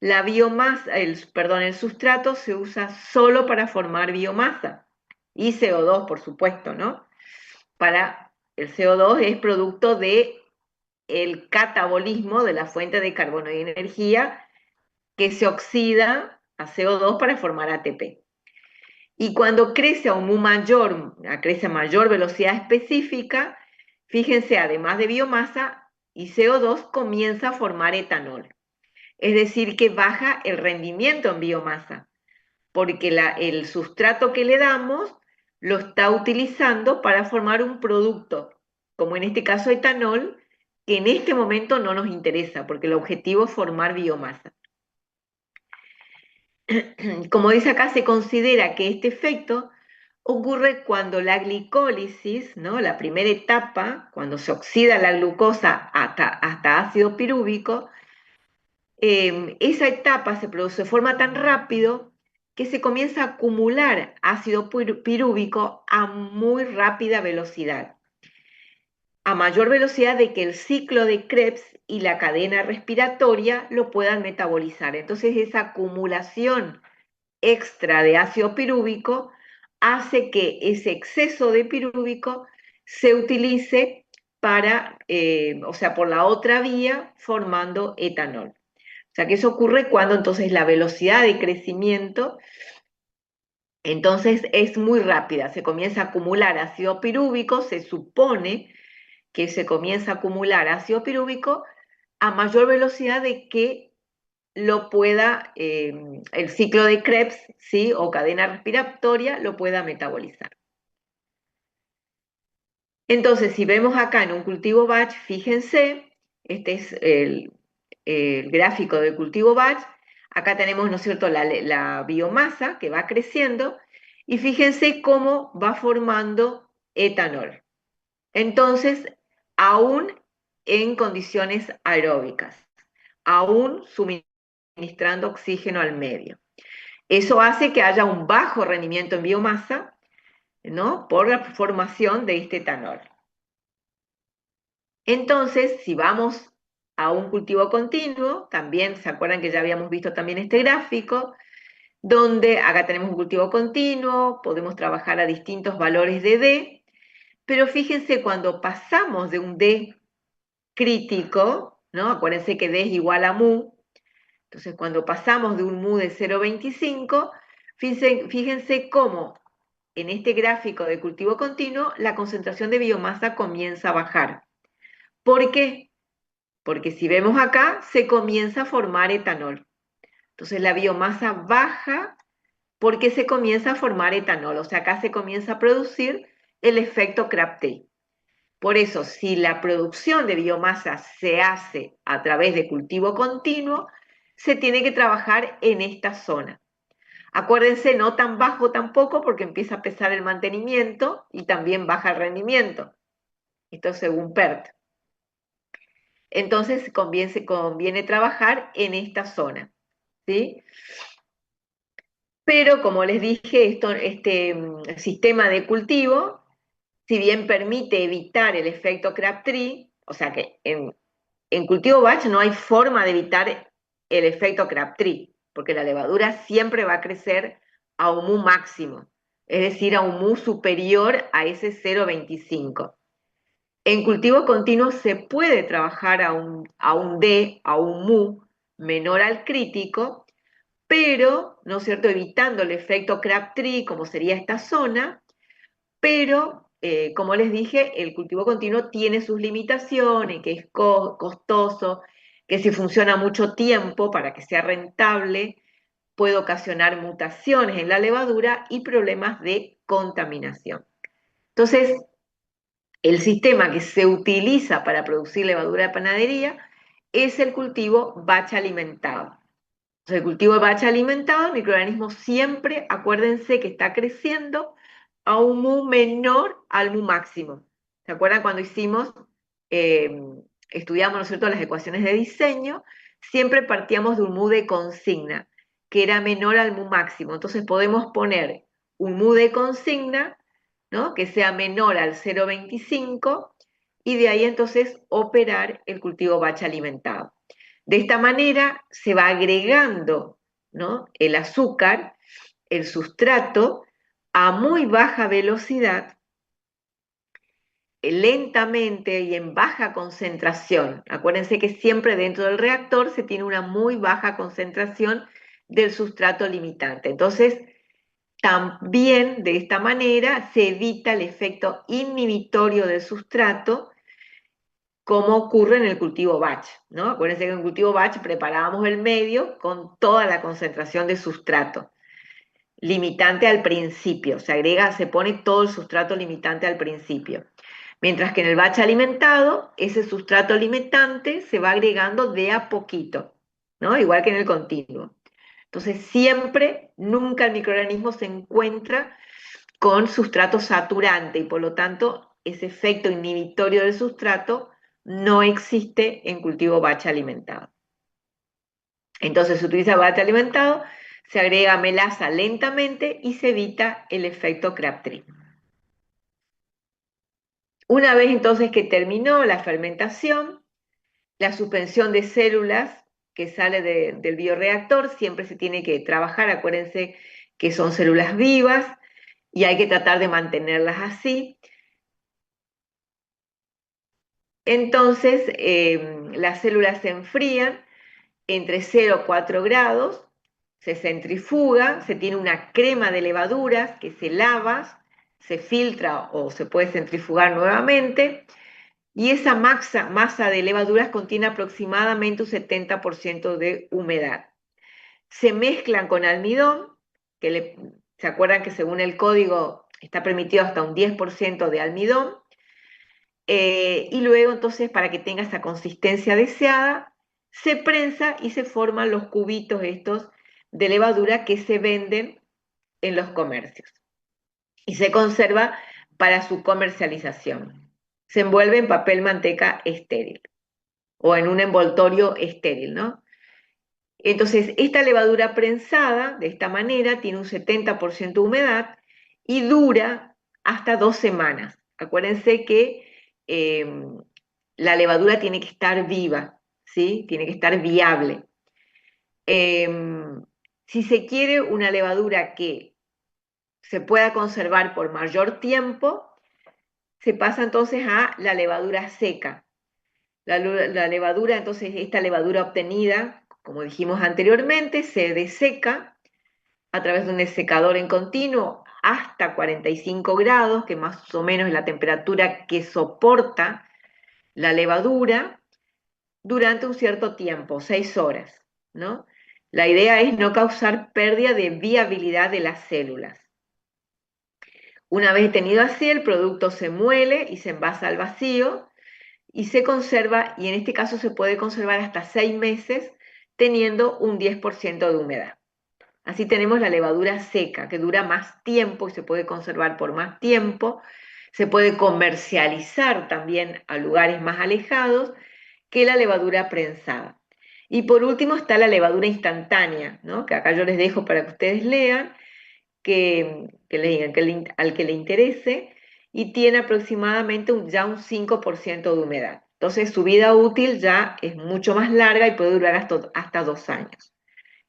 la biomasa, el sustrato se usa solo para formar biomasa y CO2, por supuesto, ¿no? El CO2 es producto de el catabolismo de la fuente de carbono y energía que se oxida a CO2 para formar ATP. Y cuando crece a un mu mayor, crece a mayor velocidad específica, fíjense, además de biomasa y CO2, comienza a formar etanol. Es decir, que baja el rendimiento en biomasa, porque el sustrato que le damos lo está utilizando para formar un producto, como en este caso etanol, que en este momento no nos interesa, porque el objetivo es formar biomasa. Como dice acá, se considera que este efecto ocurre cuando la glicólisis, ¿no? La primera etapa, cuando se oxida la glucosa hasta ácido pirúvico, esa etapa se forma tan rápido que se comienza a acumular ácido pirúvico a muy rápida velocidad, a mayor velocidad de que el ciclo de Krebs y la cadena respiratoria lo puedan metabolizar. Entonces esa acumulación extra de ácido pirúvico hace que ese exceso de pirúvico se utilice para, o sea, por la otra vía, formando etanol. O sea, que eso ocurre cuando entonces la velocidad de crecimiento entonces es muy rápida, se comienza a acumular ácido pirúvico, se supone que se comienza a acumular ácido pirúvico a mayor velocidad de que lo pueda, el ciclo de Krebs, ¿sí? O cadena respiratoria, lo pueda metabolizar. Entonces, si vemos acá en un cultivo batch, fíjense, este es el gráfico del cultivo batch, acá tenemos, ¿no es cierto?, la biomasa que va creciendo, y fíjense cómo va formando etanol. Entonces, aún en condiciones aeróbicas, aún suministrando oxígeno al medio. Eso hace que haya un bajo rendimiento en biomasa, ¿no? Por la formación de este etanol. Entonces, si vamos a un cultivo continuo, también se acuerdan que ya habíamos visto también este gráfico, donde acá tenemos un cultivo continuo, podemos trabajar a distintos valores de D, pero fíjense cuando pasamos de un D crítico, ¿no? Acuérdense que D es igual a mu, entonces cuando pasamos de un mu de 0,25, fíjense cómo en este gráfico de cultivo continuo la concentración de biomasa comienza a bajar. ¿Por qué? Porque si vemos acá, se comienza a formar etanol. Entonces la biomasa baja porque se comienza a formar etanol, o sea, acá se comienza a producir el efecto Crabtree. Por eso, si la producción de biomasa se hace a través de cultivo continuo, se tiene que trabajar en esta zona. Acuérdense, no tan bajo tampoco porque empieza a pesar el mantenimiento y también baja el rendimiento. Esto según PERT. Entonces conviene trabajar en esta zona, ¿sí? Pero como les dije, este sistema de cultivo, si bien permite evitar el efecto Crabtree, o sea que en cultivo batch no hay forma de evitar el efecto Crabtree, porque la levadura siempre va a crecer a un mu máximo, es decir, a un mu superior a ese 0,25. En cultivo continuo se puede trabajar a un D, a un mu menor al crítico, pero, ¿no es cierto?, evitando el efecto Crabtree, como sería esta zona, pero, como les dije, el cultivo continuo tiene sus limitaciones, que es costoso, que si funciona mucho tiempo para que sea rentable, puede ocasionar mutaciones en la levadura y problemas de contaminación. Entonces, el sistema que se utiliza para producir levadura de panadería es el cultivo batch alimentado. Entonces, el cultivo de batch alimentado, el microorganismo siempre, acuérdense que está creciendo a un mu menor al mu máximo. ¿Se acuerdan cuando estudiamos, ¿no es cierto?, las ecuaciones de diseño? Siempre partíamos de un mu de consigna, que era menor al mu máximo. Entonces podemos poner un mu de consigna, ¿no?, que sea menor al 0,25 y de ahí entonces operar el cultivo batch alimentado. De esta manera se va agregando, ¿no?, el azúcar, el sustrato, a muy baja velocidad, lentamente y en baja concentración. Acuérdense que siempre dentro del reactor se tiene una muy baja concentración del sustrato limitante. Entonces, también de esta manera se evita el efecto inhibitorio del sustrato, como ocurre en el cultivo batch, ¿no? Acuérdense que en el cultivo batch preparábamos el medio con toda la concentración de sustrato limitante al principio, se pone todo el sustrato limitante al principio. Mientras que en el batch alimentado, ese sustrato limitante se va agregando de a poquito, ¿no? Igual que en el continuo. Entonces, siempre, nunca el microorganismo se encuentra con sustrato saturante y por lo tanto ese efecto inhibitorio del sustrato no existe en cultivo batch alimentado. Entonces se utiliza batch alimentado, se agrega melaza lentamente y se evita el efecto Crabtree. Una vez entonces que terminó la fermentación, la suspensión de células que sale del bioreactor siempre se tiene que trabajar, acuérdense que son células vivas y hay que tratar de mantenerlas así. Entonces, las células se enfrían entre 0 y 4 grados, se centrifuga, se tiene una crema de levaduras que se lava, se filtra o se puede centrifugar nuevamente, y esa masa de levaduras contiene aproximadamente un 70% de humedad. Se mezclan con almidón, ¿se acuerdan que según el código está permitido hasta un 10% de almidón? Y luego entonces para que tenga esa consistencia deseada, se prensa y se forman los cubitos estos de levadura que se venden en los comercios y se conserva para su comercialización. Se envuelve en papel manteca estéril o en un envoltorio estéril, ¿no? Entonces, esta levadura prensada de esta manera tiene un 70% de humedad y dura hasta 2 semanas. Acuérdense que la levadura tiene que estar viva, ¿sí? Tiene que estar viable. Si se quiere una levadura que se pueda conservar por mayor tiempo, se pasa entonces a la levadura seca. La levadura, entonces, esta levadura obtenida, como dijimos anteriormente, se deseca a través de un desecador en continuo hasta 45 grados, que más o menos es la temperatura que soporta la levadura, durante un cierto tiempo, 6 horas, ¿no? La idea es no causar pérdida de viabilidad de las células. Una vez tenido así, el producto se muele y se envasa al vacío y se conserva, y en este caso se puede conservar hasta 6 meses teniendo un 10% de humedad. Así tenemos la levadura seca, que dura más tiempo y se puede conservar por más tiempo. Se puede comercializar también a lugares más alejados que la levadura prensada. Y por último está la levadura instantánea, ¿no? Que acá yo les dejo para que ustedes lean, que le digan al que le interese, y tiene aproximadamente ya un 5% de humedad. Entonces su vida útil ya es mucho más larga y puede durar hasta 2 años.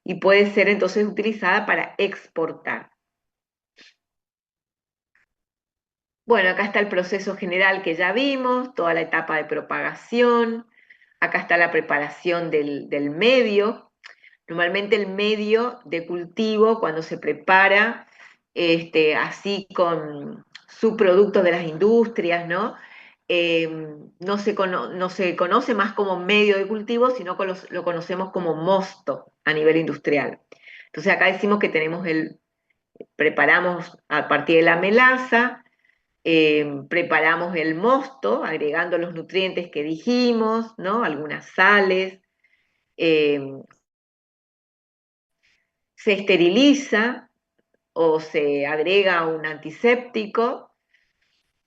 Y puede ser entonces utilizada para exportar. Bueno, acá está el proceso general que ya vimos, toda la etapa de propagación, acá está la preparación del medio. Normalmente el medio de cultivo, cuando se prepara así con subproductos de las industrias, ¿no? No se conoce más como medio de cultivo, sino que lo conocemos como mosto a nivel industrial. Entonces acá decimos que preparamos a partir de la melaza, preparamos el mosto, agregando los nutrientes que dijimos, ¿no? Algunas sales, eh, se esteriliza o se agrega un antiséptico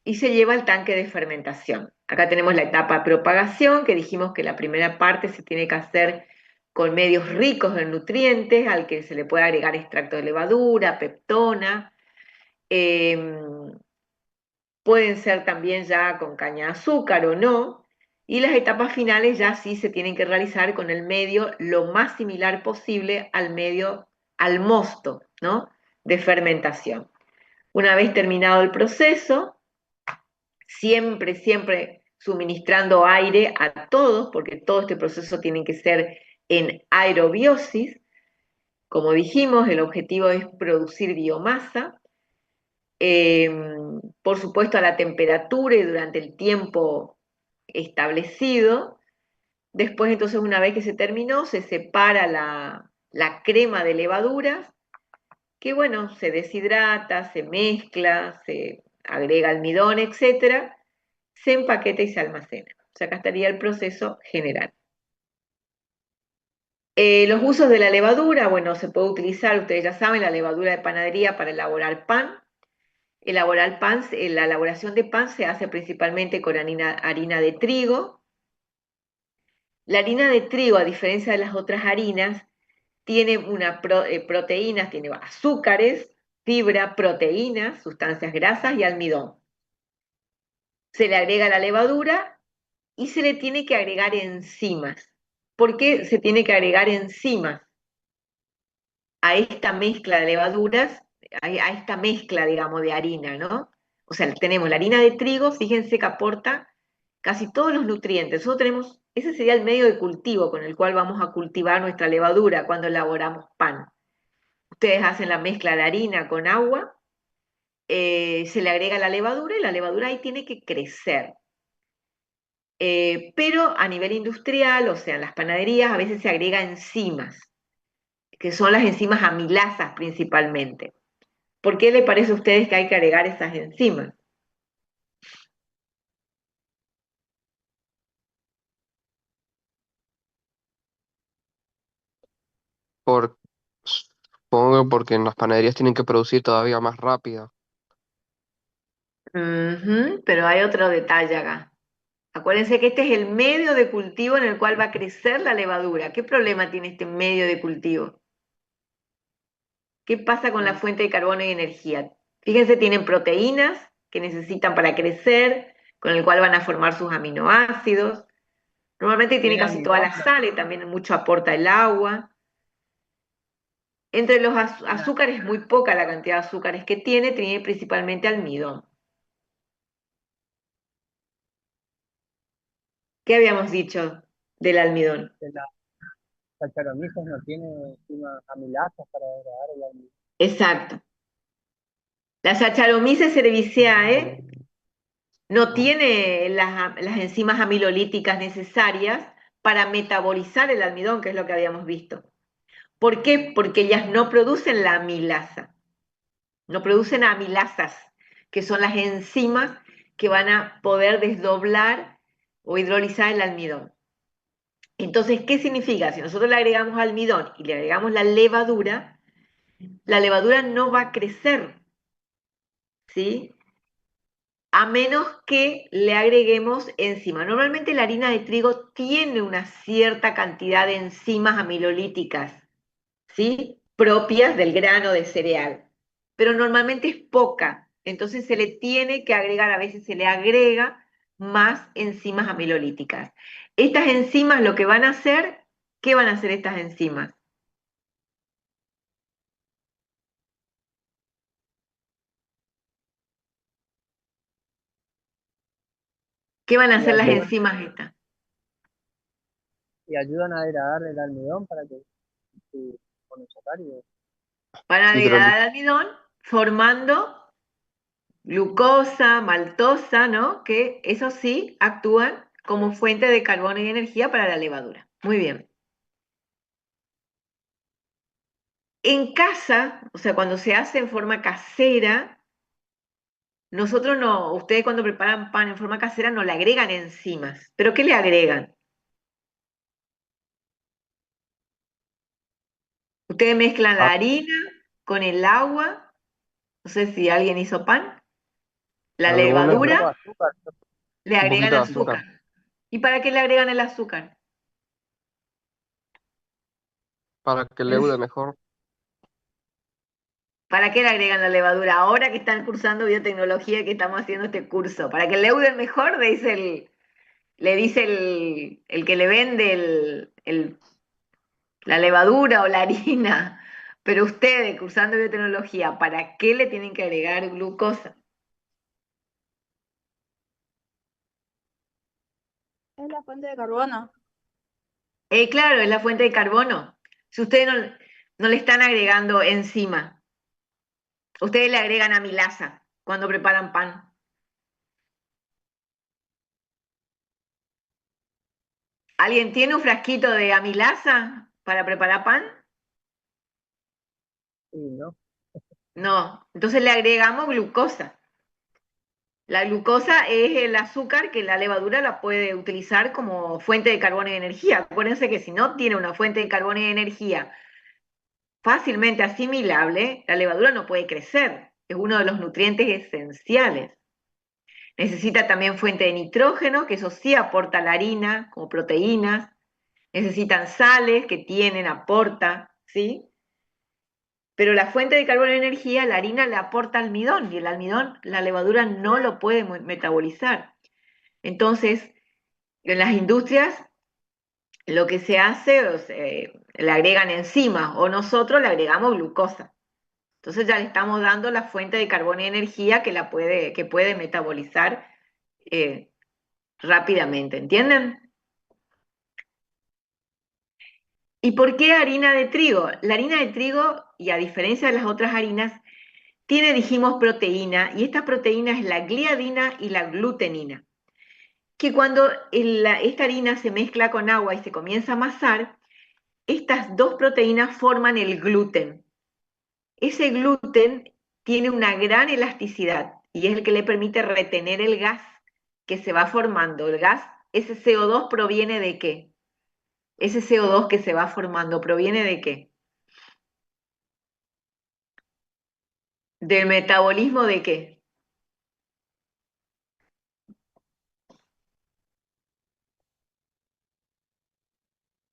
y se lleva al tanque de fermentación. Acá tenemos la etapa de propagación, que dijimos que la primera parte se tiene que hacer con medios ricos en nutrientes, al que se le puede agregar extracto de levadura, peptona. Pueden ser también ya con caña de azúcar o no, y las etapas finales ya sí se tienen que realizar con el medio lo más similar posible al mosto, ¿no? De fermentación. Una vez terminado el proceso, siempre suministrando aire a todos, porque todo este proceso tiene que ser en aerobiosis. Como dijimos, el objetivo es producir biomasa, por supuesto a la temperatura y durante el tiempo establecido. Después, entonces, una vez que se terminó, se separa la crema de levaduras, que bueno, se deshidrata, se mezcla, se agrega almidón, etcétera, se empaqueta y se almacena. O sea, acá estaría el proceso general. Los usos de la levadura, bueno, se puede utilizar, ustedes ya saben, la levadura de panadería para elaborar pan. La elaboración de pan se hace principalmente con harina de trigo. La harina de trigo, a diferencia de las otras harinas, tiene proteínas, tiene azúcares, fibra, proteínas, sustancias grasas y almidón. Se le agrega la levadura y se le tiene que agregar enzimas. ¿Por qué se tiene que agregar enzimas a esta mezcla de levaduras, a esta mezcla, digamos, de harina, ¿no? O sea, tenemos la harina de trigo, fíjense que aporta casi todos los nutrientes. Nosotros tenemos, ese sería el medio de cultivo con el cual vamos a cultivar nuestra levadura cuando elaboramos pan. Ustedes hacen la mezcla de harina con agua, se le agrega la levadura y la levadura ahí tiene que crecer. Pero a nivel industrial, o sea, en las panaderías a veces se agrega enzimas, que son las enzimas amilasas principalmente. ¿Por qué le parece a ustedes que hay que agregar esas enzimas? Por, Supongo que porque en las panaderías tienen que producir todavía más rápido. Ujú, pero hay otro detalle acá. Acuérdense que este es el medio de cultivo en el cual va a crecer la levadura. ¿Qué problema tiene este medio de cultivo? ¿Qué pasa con la fuente de carbono y energía? Fíjense, tienen proteínas que necesitan para crecer, con el cual van a formar sus aminoácidos. Normalmente tiene Tiene casi toda almidón, la sal y también mucho aporta el agua. Entre los azúcares, muy poca la cantidad de azúcares que tiene principalmente almidón. ¿Qué habíamos dicho del almidón? de las Saccharomyces no tiene enzimas amilasas para degradar el almidón. Exacto. La Saccharomyces cerevisiae no tiene las enzimas amilolíticas necesarias para metabolizar el almidón, que es lo que habíamos visto. ¿Por qué? Porque ellas no producen la amilasa, no producen amilasas, que son las enzimas que van a poder desdoblar o hidrolizar el almidón. Entonces, ¿qué significa? Si nosotros le agregamos almidón y le agregamos la levadura no va a crecer, ¿sí? A menos que le agreguemos enzima. Normalmente la harina de trigo tiene una cierta cantidad de enzimas amilolíticas, ¿sí? Propias del grano de cereal, pero normalmente es poca, entonces se le tiene que agregar, a veces se le agrega más enzimas amilolíticas. Estas enzimas lo que van a hacer, ¿qué van a hacer estas enzimas? ¿Qué van a Y hacer las ayudan, enzimas estas? y ayudan a degradar el almidón para que se monosacáridos. Van a Hidroli- degradar el almidón formando glucosa, maltosa, ¿no? Que eso sí actúan como fuente de carbono y energía para la levadura. Muy bien. En casa, o sea, cuando se hace en forma casera, nosotros no, ustedes cuando preparan pan en forma casera no le agregan enzimas. ¿Pero qué le agregan? Ustedes mezclan la ah, harina con el agua, no sé si alguien hizo pan, la Algunos Un poco de levadura, azúcar, le un agregan poquito de azúcar azúcar. ¿Y para qué le agregan el azúcar? para que leude mejor. ¿Para qué le agregan la levadura? Ahora que están cursando biotecnología, que estamos haciendo este curso, para que leuden mejor, le dice el que le vende la levadura o la harina. Pero ustedes, cursando biotecnología, ¿para qué le tienen que agregar glucosa? Es la fuente de carbono. Claro, es la fuente de carbono. Si ustedes no le están agregando enzima, ustedes le agregan amilasa cuando preparan pan. ¿Alguien tiene un frasquito de amilasa para preparar pan? sí, ¿no? No, entonces le agregamos glucosa. La glucosa es el azúcar que la levadura la puede utilizar como fuente de carbono y energía. Acuérdense que si no tiene una fuente de carbono y energía fácilmente asimilable, la levadura no puede crecer. Es uno de los nutrientes esenciales. Necesita también fuente de nitrógeno, que eso sí aporta la harina como proteínas. Necesitan sales, que tienen, aporta, ¿sí? Pero la fuente de carbono y energía, la harina le aporta almidón y el almidón la levadura no lo puede metabolizar. Entonces, en las industrias lo que se hace le agregan enzimas o nosotros le agregamos glucosa. Entonces ya le estamos dando la fuente de carbono y energía que puede metabolizar eh, rápidamente, ¿entienden? ¿Y por qué harina de trigo? La harina de trigo, y a diferencia de las otras harinas, tiene, dijimos, proteína, y esta proteína es la gliadina y la glutenina, que cuando esta harina se mezcla con agua y se comienza a amasar, estas dos proteínas forman el gluten. Ese gluten tiene una gran elasticidad y es el que le permite retener el gas que se va formando. El gas, ese CO2 proviene de qué? Ese CO2 que se va formando, ¿proviene de qué? ¿Del metabolismo de qué?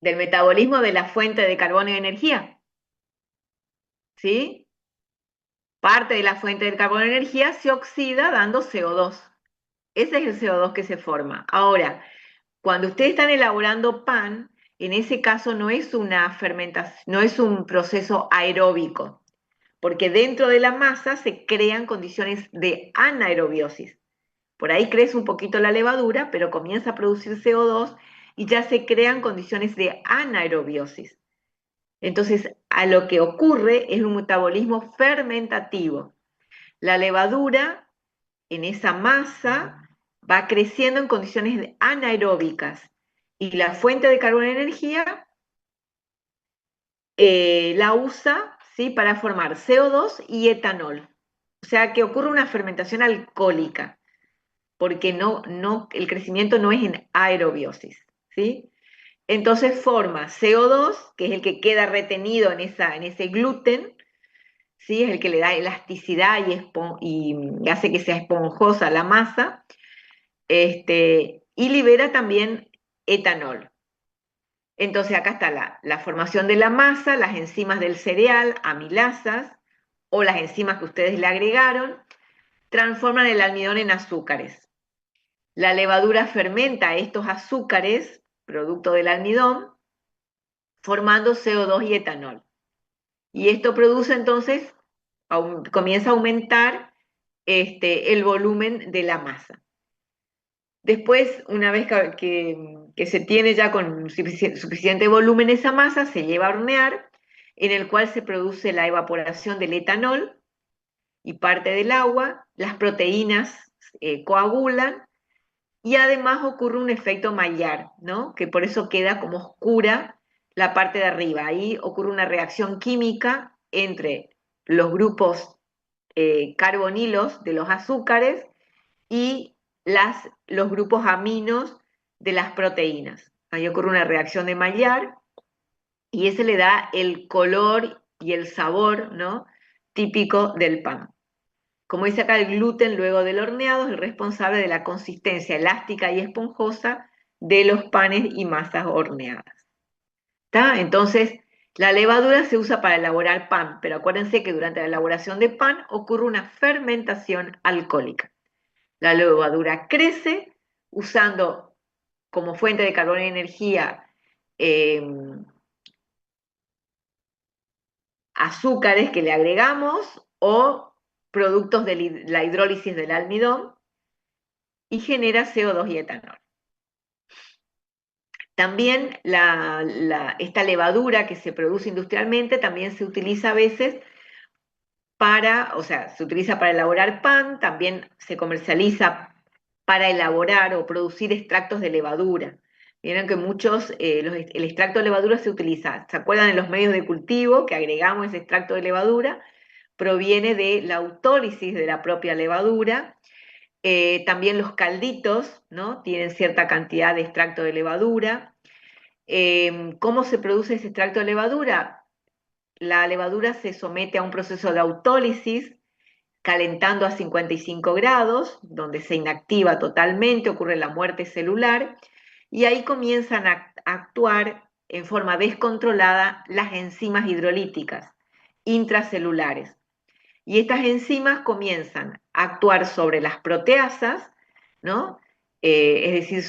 Del metabolismo de la fuente de carbono y energía, ¿sí? Parte de la fuente del carbono y energía se oxida dando CO2. Ese es el CO2 que se forma. Ahora, cuando ustedes están elaborando pan, en ese caso no es una fermentación, no es un proceso aeróbico, porque dentro de la masa se crean condiciones de anaerobiosis. Por ahí crece un poquito la levadura, pero comienza a producir CO2 y ya se crean condiciones de anaerobiosis. Entonces, a lo que ocurre es un metabolismo fermentativo. La levadura en esa masa va creciendo en condiciones anaeróbicas y la fuente de carbono y energía la usa, ¿sí?, para formar CO2 y etanol. O sea que ocurre una fermentación alcohólica, porque el crecimiento no es en aerobiosis, ¿sí? Entonces forma CO2, que es el que queda retenido en ese gluten, ¿sí? Es el que le da elasticidad y hace que sea esponjosa la masa, y libera también etanol. Entonces acá está la formación de la masa, las enzimas del cereal, amilasas, o las enzimas que ustedes le agregaron, transforman el almidón en azúcares. La levadura fermenta estos azúcares, producto del almidón, formando CO2 y etanol. Y esto produce entonces, comienza a aumentar el volumen de la masa. Después, una vez que se tiene ya con suficiente volumen esa masa, se lleva a hornear, en el cual se produce la evaporación del etanol y parte del agua, las proteínas coagulan y además ocurre un efecto Maillard, ¿no? Que por eso queda como oscura la parte de arriba. Ahí ocurre una reacción química entre los grupos carbonilos de los azúcares y los grupos aminos de las proteínas. Ahí ocurre una reacción de Maillard y ese le da el color y el sabor, ¿no?, típico del pan. Como dice acá, el gluten luego del horneado es el responsable de la consistencia elástica y esponjosa de los panes y masas horneadas. ¿Está? Entonces, la levadura se usa para elaborar pan, pero acuérdense que durante la elaboración de pan ocurre una fermentación alcohólica. La levadura crece usando como fuente de carbono y energía azúcares que le agregamos o productos de la hidrólisis del almidón y genera CO2 y etanol. También esta levadura que se produce industrialmente también se utiliza a veces se utiliza para elaborar pan, también se comercializa para elaborar o producir extractos de levadura. Vieron que el extracto de levadura se utiliza, ¿se acuerdan de los medios de cultivo que agregamos ese extracto de levadura? Proviene de la autólisis de la propia levadura. También los calditos, ¿no?, tienen cierta cantidad de extracto de levadura. ¿Cómo se produce ese extracto de levadura? La levadura se somete a un proceso de autólisis, calentando a 55 grados, donde se inactiva totalmente, ocurre la muerte celular, y ahí comienzan a actuar en forma descontrolada las enzimas hidrolíticas intracelulares. Y estas enzimas comienzan a actuar sobre las proteasas, ¿no? Es decir,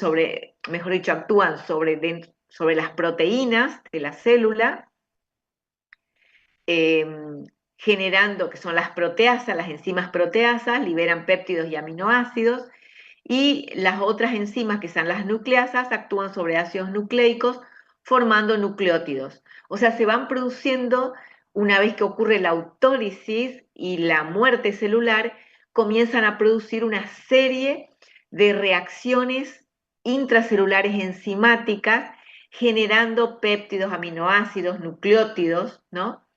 mejor dicho, actúan sobre las proteínas de la célula, eh, generando, que son las proteasas, las enzimas proteasas, liberan péptidos y aminoácidos, y las otras enzimas, que son las nucleasas, actúan sobre ácidos nucleicos, formando nucleótidos. O sea, se van produciendo, una vez que ocurre la autólisis y la muerte celular, comienzan a producir una serie de reacciones intracelulares enzimáticas, generando péptidos, aminoácidos, nucleótidos, ¿no?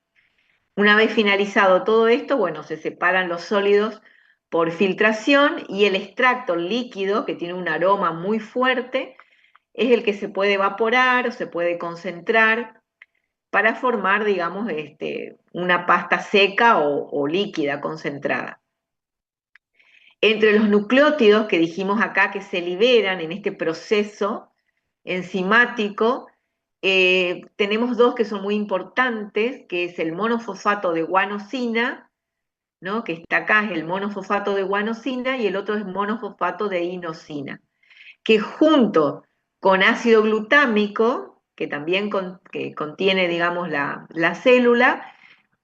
Una vez finalizado todo esto, bueno, se separan los sólidos por filtración y el extracto líquido, que tiene un aroma muy fuerte, es el que se puede evaporar o se puede concentrar para formar, digamos, una pasta seca o líquida concentrada. Entre los nucleótidos que dijimos acá que se liberan en este proceso enzimático, tenemos dos que son muy importantes, que es el monofosfato de guanosina, ¿no? Que está acá, es el monofosfato de guanosina, y el otro es monofosfato de inosina, que junto con ácido glutámico, que también que contiene, digamos, la célula,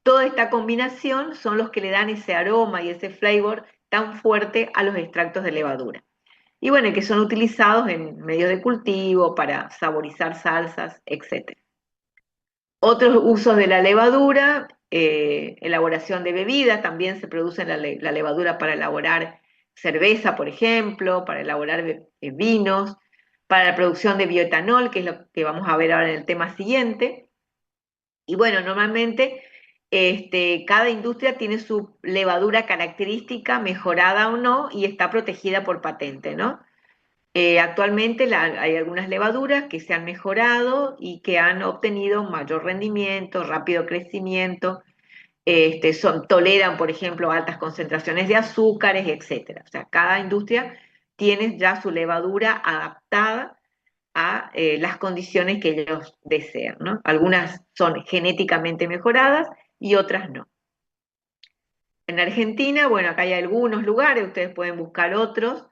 toda esta combinación son los que le dan ese aroma y ese flavor tan fuerte a los extractos de levadura. Y bueno, que son utilizados en medios de cultivo para saborizar salsas, etc. Otros usos de la levadura, elaboración de bebidas, también se produce la levadura para elaborar cerveza, por ejemplo, para elaborar vinos, para la producción de bioetanol, que es lo que vamos a ver ahora en el tema siguiente. Y bueno, normalmente cada industria tiene su levadura característica, mejorada o no, y está protegida por patente, ¿no? Actualmente hay algunas levaduras que se han mejorado y que han obtenido mayor rendimiento, rápido crecimiento, toleran, por ejemplo, altas concentraciones de azúcares, etc. O sea, cada industria tiene ya su levadura adaptada a las condiciones que ellos desean, ¿no? Algunas son genéticamente mejoradas y otras no. En Argentina, bueno, acá hay algunos lugares, ustedes pueden buscar otros,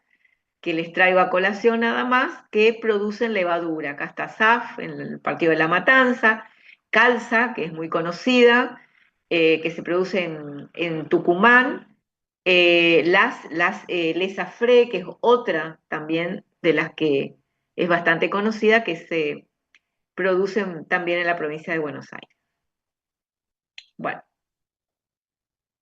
que les traigo a colación nada más, que producen levadura. Acá está SAF, en el partido de La Matanza, Calza, que es muy conocida, que se produce en Tucumán, Lesafre, que es otra también de las que es bastante conocida, que se producen también en la provincia de Buenos Aires. Bueno,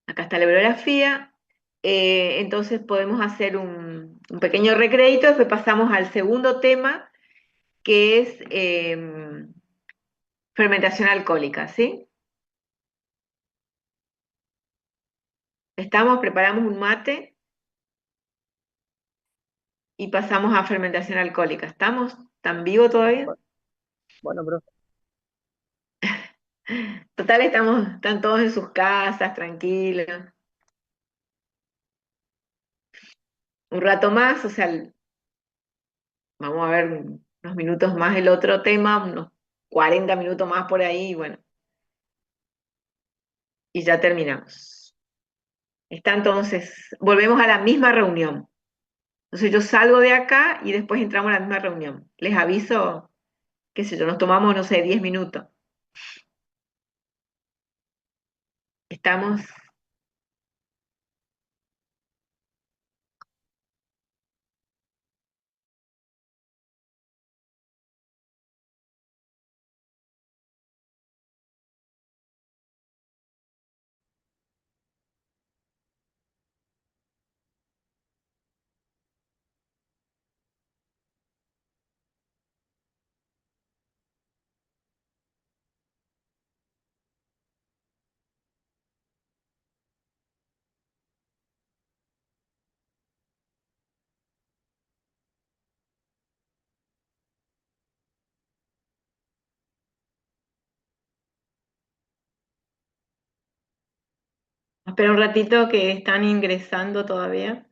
acá está la bibliografía. Entonces podemos hacer un pequeño recreito, después pasamos al segundo tema, que es fermentación alcohólica, ¿sí? Estamos, preparamos un mate y pasamos a fermentación alcohólica. ¿Estamos tan vivos todavía? Bueno, profe, Total, están todos en sus casas, tranquilos. Un rato más, o sea, vamos a ver unos minutos más el otro tema, unos 40 minutos más por ahí, y bueno, y ya terminamos. Está entonces, volvemos a la misma reunión. Entonces yo salgo de acá y después entramos a la misma reunión. Les aviso, qué sé yo, nos tomamos, no sé, 10 minutos. Estamos, espera un ratito que están ingresando todavía.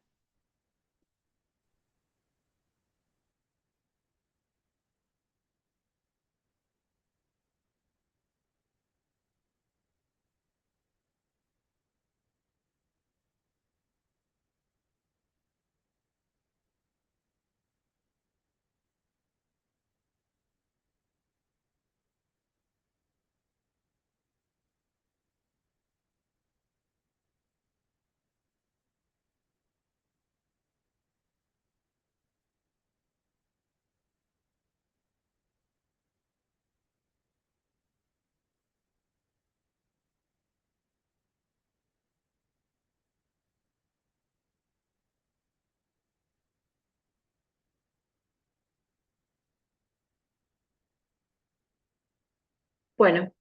Bueno,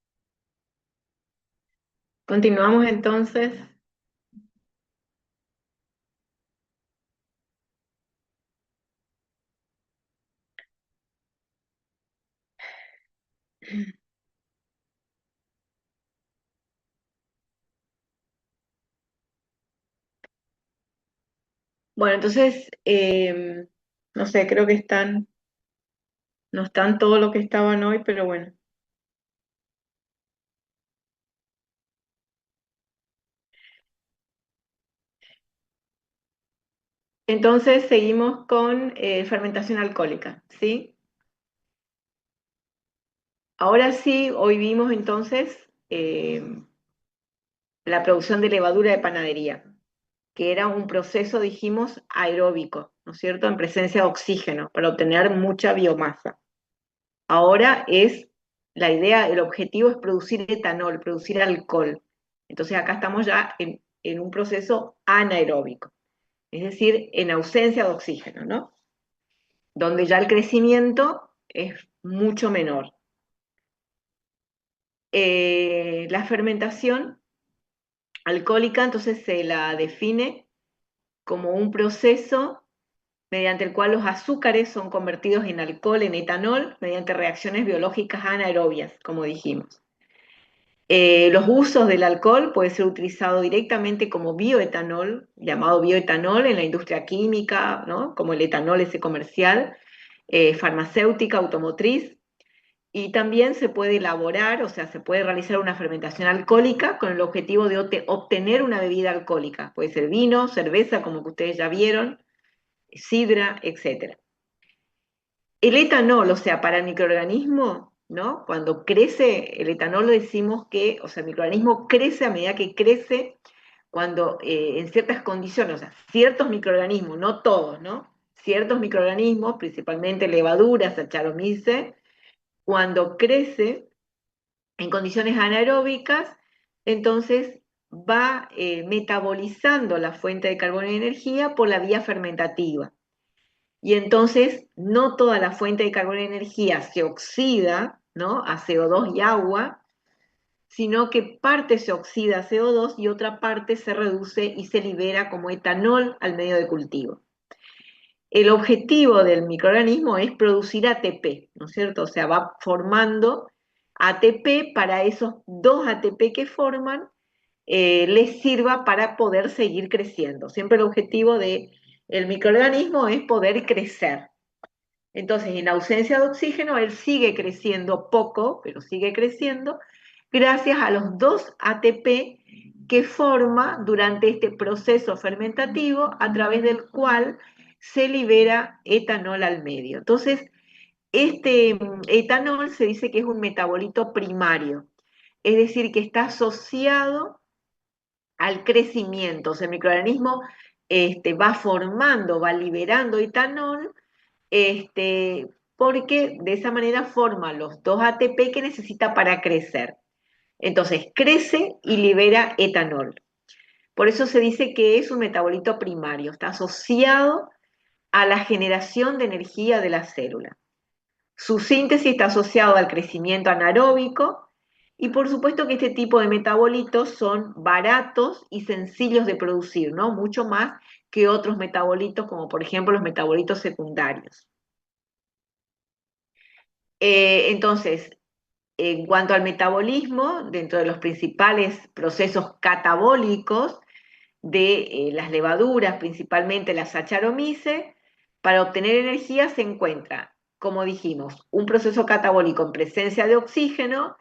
continuamos entonces. Bueno, entonces, no sé, creo que no están todo lo que estaban hoy, pero bueno. Entonces seguimos con fermentación alcohólica, ¿sí? Ahora sí, hoy vimos entonces la producción de levadura de panadería, que era un proceso, dijimos, aeróbico, ¿no es cierto?, en presencia de oxígeno, para obtener mucha biomasa. Ahora es, la idea, el objetivo es producir etanol, producir alcohol. Entonces acá estamos ya en un proceso anaeróbico, es decir, en ausencia de oxígeno, ¿no? Donde ya el crecimiento es mucho menor. La fermentación alcohólica entonces se la define como un proceso mediante el cual los azúcares son convertidos en alcohol, en etanol, mediante reacciones biológicas anaerobias, como dijimos. Los usos del alcohol puede ser utilizado directamente como bioetanol, llamado bioetanol en la industria química, ¿no?, como el etanol ese comercial, farmacéutica, automotriz, y también se puede elaborar, o sea, se puede realizar una fermentación alcohólica con el objetivo de obtener una bebida alcohólica. Puede ser vino, cerveza, como que ustedes ya vieron, sidra, etc. El etanol, o sea, para el microorganismo, ¿no? Cuando crece el etanol decimos que, o sea, el microorganismo crece a medida que crece cuando en ciertas condiciones, o sea, ciertos microorganismos, no todos, ¿no? Ciertos microorganismos, principalmente levaduras, Saccharomyces, cuando crece en condiciones anaeróbicas, entonces va metabolizando la fuente de carbono y energía por la vía fermentativa. Y entonces no toda la fuente de carbono y energía se oxida, ¿no?, a CO2 y agua, sino que parte se oxida a CO2 y otra parte se reduce y se libera como etanol al medio de cultivo. El objetivo del microorganismo es producir ATP, ¿no es cierto? O sea, va formando ATP para esos dos ATP que forman, les sirva para poder seguir creciendo. Siempre el objetivo del microorganismo es poder crecer. Entonces, en ausencia de oxígeno, él sigue creciendo poco, pero sigue creciendo, gracias a los dos ATP que forma durante este proceso fermentativo, a través del cual se libera etanol al medio. Entonces, este etanol se dice que es un metabolito primario, es decir, que está asociado al crecimiento. O sea, el microorganismo va formando, va liberando etanol, porque de esa manera forma los dos ATP que necesita para crecer. Entonces, crece y libera etanol. Por eso se dice que es un metabolito primario, está asociado a la generación de energía de la célula. Su síntesis está asociado al crecimiento anaeróbico y por supuesto que este tipo de metabolitos son baratos y sencillos de producir, ¿no? Mucho más que otros metabolitos, como por ejemplo los metabolitos secundarios. Entonces, en cuanto al metabolismo, dentro de los principales procesos catabólicos de las levaduras, principalmente las Saccharomyces, para obtener energía se encuentra, como dijimos, un proceso catabólico en presencia de oxígeno,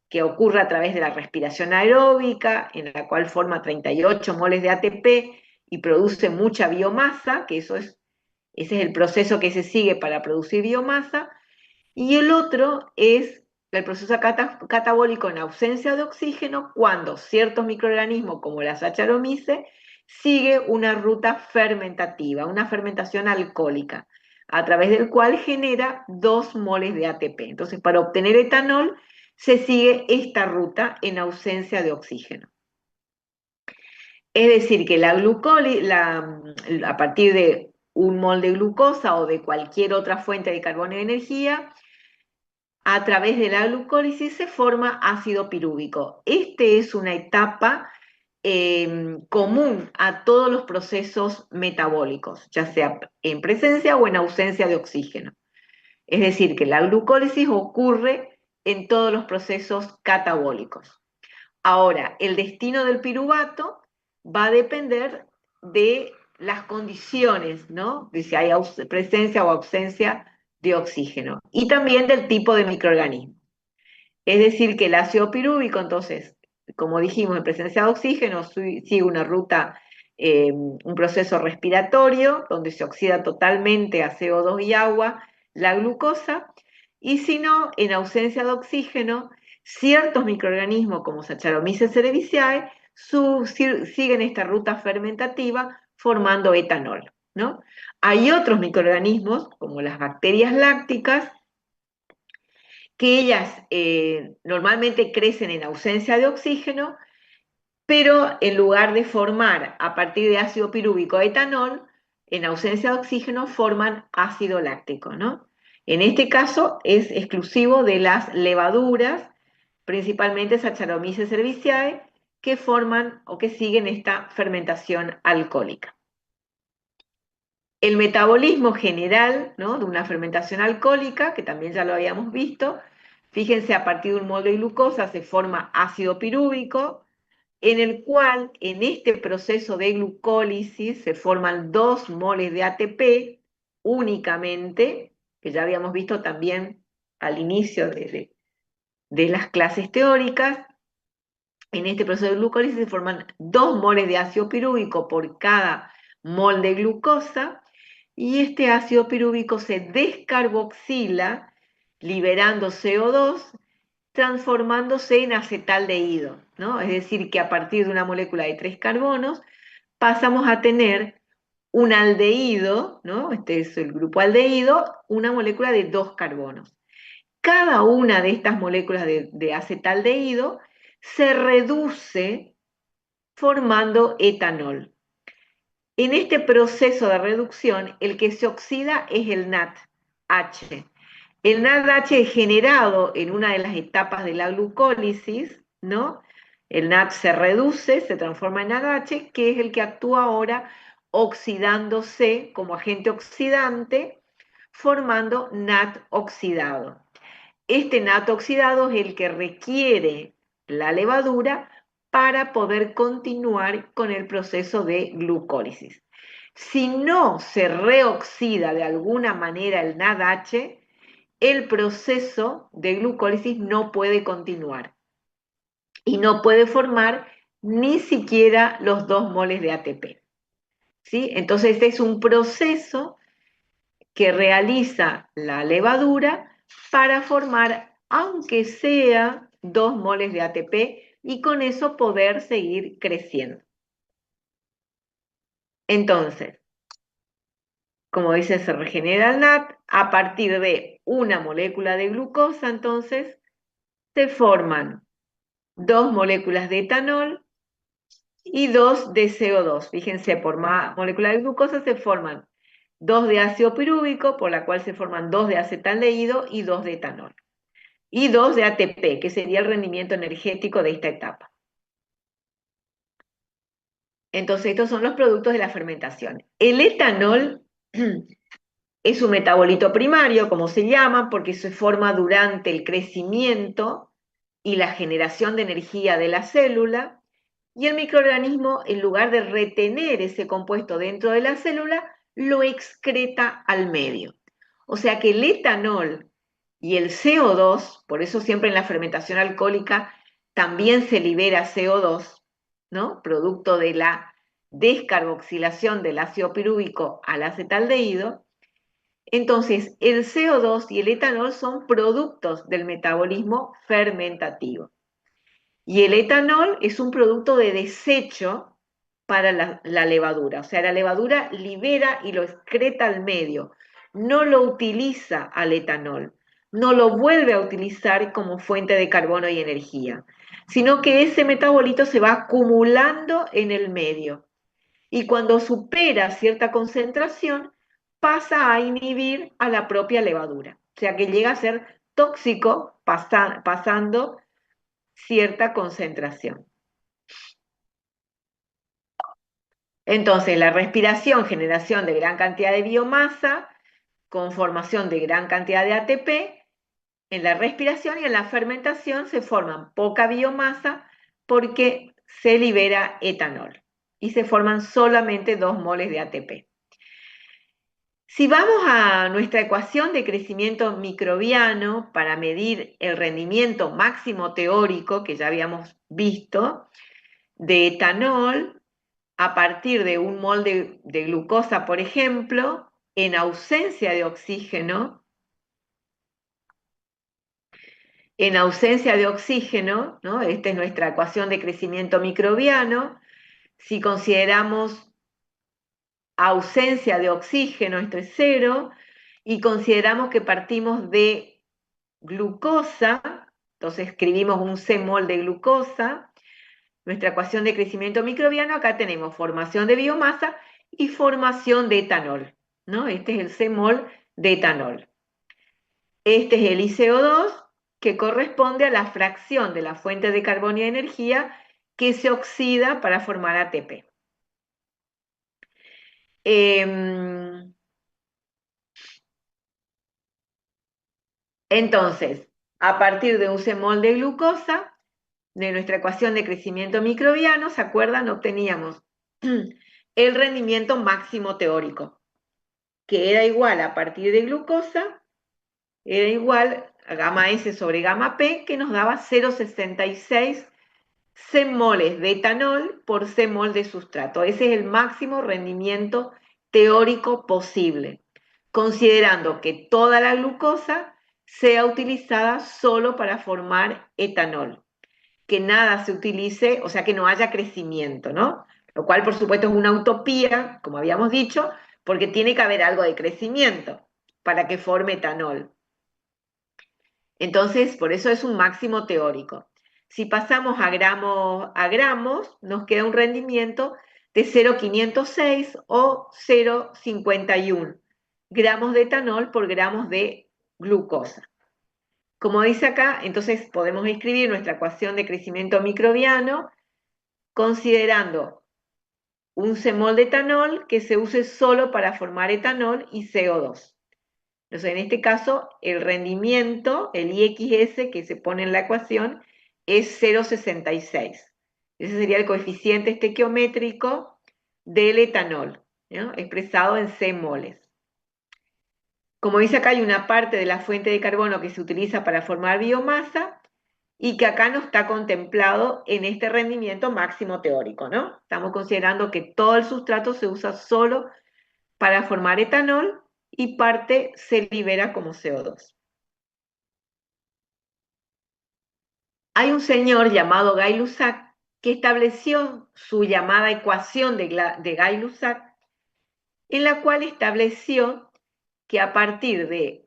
que ocurre a través de la respiración aeróbica, en la cual forma 38 moles de ATP y produce mucha biomasa, que ese es el proceso que se sigue para producir biomasa, y el otro es el proceso catabólico en ausencia de oxígeno, cuando ciertos microorganismos, como la Saccharomyces, sigue una ruta fermentativa, una fermentación alcohólica, a través del cual genera 2 moles de ATP. Entonces, para obtener etanol, se sigue esta ruta en ausencia de oxígeno. Es decir, que a partir de un mol de glucosa o de cualquier otra fuente de carbono y energía, a través de la glucólisis se forma ácido pirúvico. Este es una etapa común a todos los procesos metabólicos, ya sea en presencia o en ausencia de oxígeno. Es decir, que la glucólisis ocurre en todos los procesos catabólicos. Ahora, el destino del piruvato va a depender de las condiciones, ¿no? De si hay presencia o ausencia de oxígeno y también del tipo de microorganismo. Es decir, que el ácido pirúvico, entonces, como dijimos, en presencia de oxígeno, sigue una ruta, un proceso respiratorio, donde se oxida totalmente a CO2 y agua la glucosa, y si no, en ausencia de oxígeno, ciertos microorganismos como Saccharomyces cerevisiae siguen esta ruta fermentativa formando etanol, ¿no? Hay otros microorganismos, como las bacterias lácticas, que ellas normalmente crecen en ausencia de oxígeno, pero en lugar de formar a partir de ácido pirúvico etanol, en ausencia de oxígeno forman ácido láctico, ¿no? En este caso es exclusivo de las levaduras, principalmente Saccharomyces cerevisiae, que forman o que siguen esta fermentación alcohólica. El metabolismo general, ¿no?, de una fermentación alcohólica, que también ya lo habíamos visto, fíjense, a partir de un mol de glucosa se forma ácido pirúvico, en el cual en este proceso de glucólisis se forman 2 moles de ATP únicamente, que ya habíamos visto también al inicio de las clases teóricas. En este proceso de glucólisis se forman 2 moles de ácido pirúvico por cada mol de glucosa, y este ácido pirúvico se descarboxila liberando CO2, transformándose en acetaldehído, ¿no? Es decir, que a partir de una molécula de 3 carbonos pasamos a tener un aldehído, ¿no? Este es el grupo aldehído, una molécula de 2 carbonos. Cada una de estas moléculas de acetaldehído se reduce formando etanol. En este proceso de reducción, el que se oxida es el NADH. El NADH es generado en una de las etapas de la glucólisis, ¿no? El NAD se reduce, se transforma en NADH, que es el que actúa ahora oxidándose como agente oxidante, formando NAD oxidado. Este NAD oxidado es el que requiere la levadura para poder continuar con el proceso de glucólisis. Si no se reoxida de alguna manera el NADH, el proceso de glucólisis no puede continuar y no puede formar ni siquiera los 2 moles de ATP. ¿Sí? Entonces este es un proceso que realiza la levadura para formar, aunque sea 2 moles de ATP, y con eso poder seguir creciendo. Entonces, como dice, se regenera el NAD a partir de una molécula de glucosa. Entonces se forman 2 moléculas de etanol y 2 de CO2. Fíjense, por más molécula de glucosa se forman 2 de ácido pirúvico, por la cual se forman 2 de acetaldehído y 2 de etanol. Y 2 de ATP, que sería el rendimiento energético de esta etapa. Entonces, estos son los productos de la fermentación. El etanol es un metabolito primario, como se llama, porque se forma durante el crecimiento y la generación de energía de la célula, y el microorganismo, en lugar de retener ese compuesto dentro de la célula, lo excreta al medio. O sea que el etanol y el CO2, por eso siempre en la fermentación alcohólica también se libera CO2, ¿no?, producto de la descarboxilación del ácido pirúvico al acetaldehído. Entonces, el CO2 y el etanol son productos del metabolismo fermentativo. Y el etanol es un producto de desecho para la levadura. O sea, la levadura libera y lo excreta al medio. No lo utiliza al etanol. No lo vuelve a utilizar como fuente de carbono y energía, sino que ese metabolito se va acumulando en el medio. Y cuando supera cierta concentración, pasa a inhibir a la propia levadura. O sea que llega a ser tóxico pasando cierta concentración. Entonces, la respiración, generación de gran cantidad de biomasa, con formación de gran cantidad de ATP. En la respiración y en la fermentación se forman poca biomasa porque se libera etanol y se forman solamente 2 moles de ATP. Si vamos a nuestra ecuación de crecimiento microbiano para medir el rendimiento máximo teórico que ya habíamos visto de etanol a partir de 1 mol de glucosa, por ejemplo, en ausencia de oxígeno, ¿no? Esta es nuestra ecuación de crecimiento microbiano. Si consideramos ausencia de oxígeno, esto es 0, y consideramos que partimos de glucosa, entonces escribimos un C-mol de glucosa, nuestra ecuación de crecimiento microbiano, acá tenemos formación de biomasa y formación de etanol, ¿no? Este es el C-mol de etanol. Este es el ICO2, que corresponde a la fracción de la fuente de carbono y energía que se oxida para formar ATP. Entonces, a partir de un C-mol de glucosa, de nuestra ecuación de crecimiento microbiano, ¿se acuerdan? Obteníamos el rendimiento máximo teórico, que era igual a partir de glucosa, era igual a gamma S sobre gamma P, que nos daba 0,66 C-moles de etanol por C-mol de sustrato. Ese es el máximo rendimiento teórico posible, considerando que toda la glucosa sea utilizada solo para formar etanol, que nada se utilice, o sea, que no haya crecimiento, ¿no? Lo cual, por supuesto, es una utopía, como habíamos dicho, porque tiene que haber algo de crecimiento para que forme etanol. Entonces, por eso es un máximo teórico. Si pasamos a gramos, nos queda un rendimiento de 0,506 o 0,51 gramos de etanol por gramos de glucosa. Como dice acá, entonces podemos escribir nuestra ecuación de crecimiento microbiano considerando un C-mol de etanol que se use solo para formar etanol y CO2. Entonces, en este caso, el rendimiento, el IXS que se pone en la ecuación, es 0,66. Ese sería el coeficiente estequiométrico del etanol, ¿no? Expresado en C moles. Como dice acá, hay una parte de la fuente de carbono que se utiliza para formar biomasa y que acá no está contemplado en este rendimiento máximo teórico, ¿no? Estamos considerando que todo el sustrato se usa solo para formar etanol y parte se libera como CO2. Hay un señor llamado Gay-Lussac que estableció su llamada ecuación de Gay-Lussac, en la cual estableció que a partir de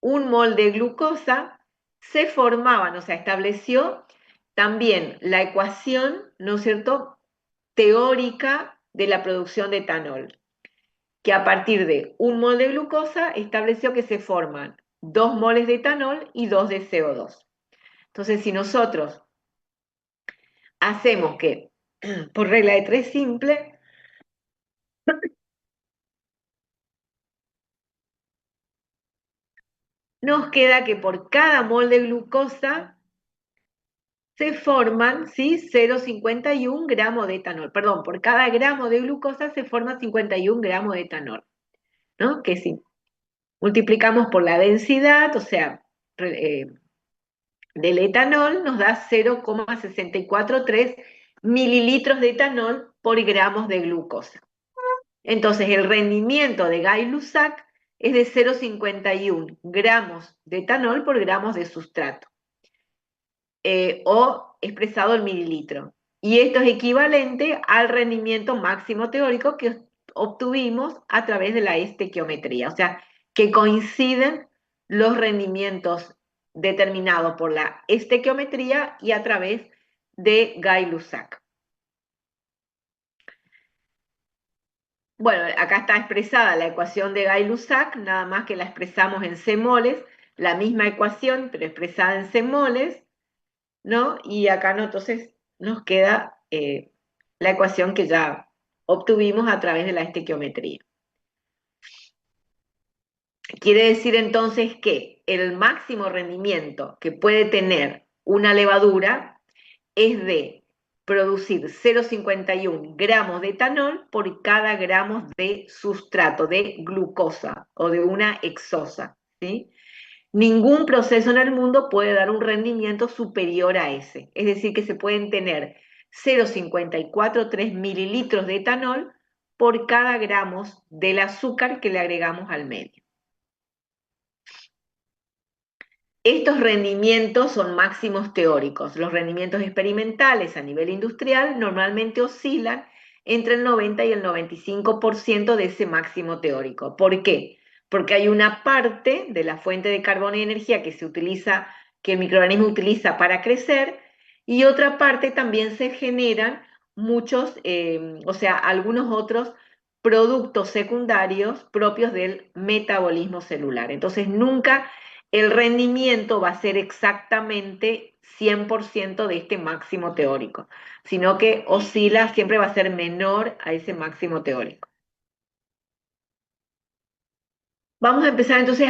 1 mol de glucosa se formaban, o sea, estableció también la ecuación, ¿no es cierto?, teórica de la producción de etanol, que a partir de 1 mol de glucosa estableció que se forman 2 moles de etanol y 2 de CO2. Entonces, si nosotros hacemos que, por regla de 3 simple, nos queda que por cada mol de glucosa se forman, ¿sí?, 0,51 gramos de etanol. Perdón, por cada gramo de glucosa se forma 51 gramos de etanol, ¿no? Que si multiplicamos por la densidad, o sea, del etanol, nos da 0,643 mililitros de etanol por gramos de glucosa. Entonces, el rendimiento de Gay-Lussac es de 0,51 gramos de etanol por gramos de sustrato, o expresado en mililitro. Y esto es equivalente al rendimiento máximo teórico que obtuvimos a través de la estequiometría, o sea, que coinciden los rendimientos determinados por la estequiometría y a través de Gay-Lussac. Bueno, acá está expresada la ecuación de Gay-Lussac, nada más que la expresamos en C moles. la misma ecuación, pero expresada en C-moles, ¿no? Y acá no, entonces nos queda la ecuación que ya obtuvimos a través de la estequiometría. Quiere decir entonces que el máximo rendimiento que puede tener una levadura es de producir 0,51 gramos de etanol por cada gramo de sustrato, de glucosa o de una hexosa, ¿sí? Ningún proceso en el mundo puede dar un rendimiento superior a ese. Es decir, que se pueden tener 0,543 mililitros de etanol por cada gramo del azúcar que le agregamos al medio. Estos rendimientos son máximos teóricos. Los rendimientos experimentales a nivel industrial normalmente oscilan entre el 90 y el 95% de ese máximo teórico. ¿Por qué? Porque hay una parte de la fuente de carbono y energía que se utiliza, que el microorganismo utiliza para crecer, y otra parte también se generan muchos, o sea, algunos otros productos secundarios propios del metabolismo celular. Entonces, nunca el rendimiento va a ser exactamente 100% de este máximo teórico, sino que oscila, siempre va a ser menor a ese máximo teórico. Vamos a empezar entonces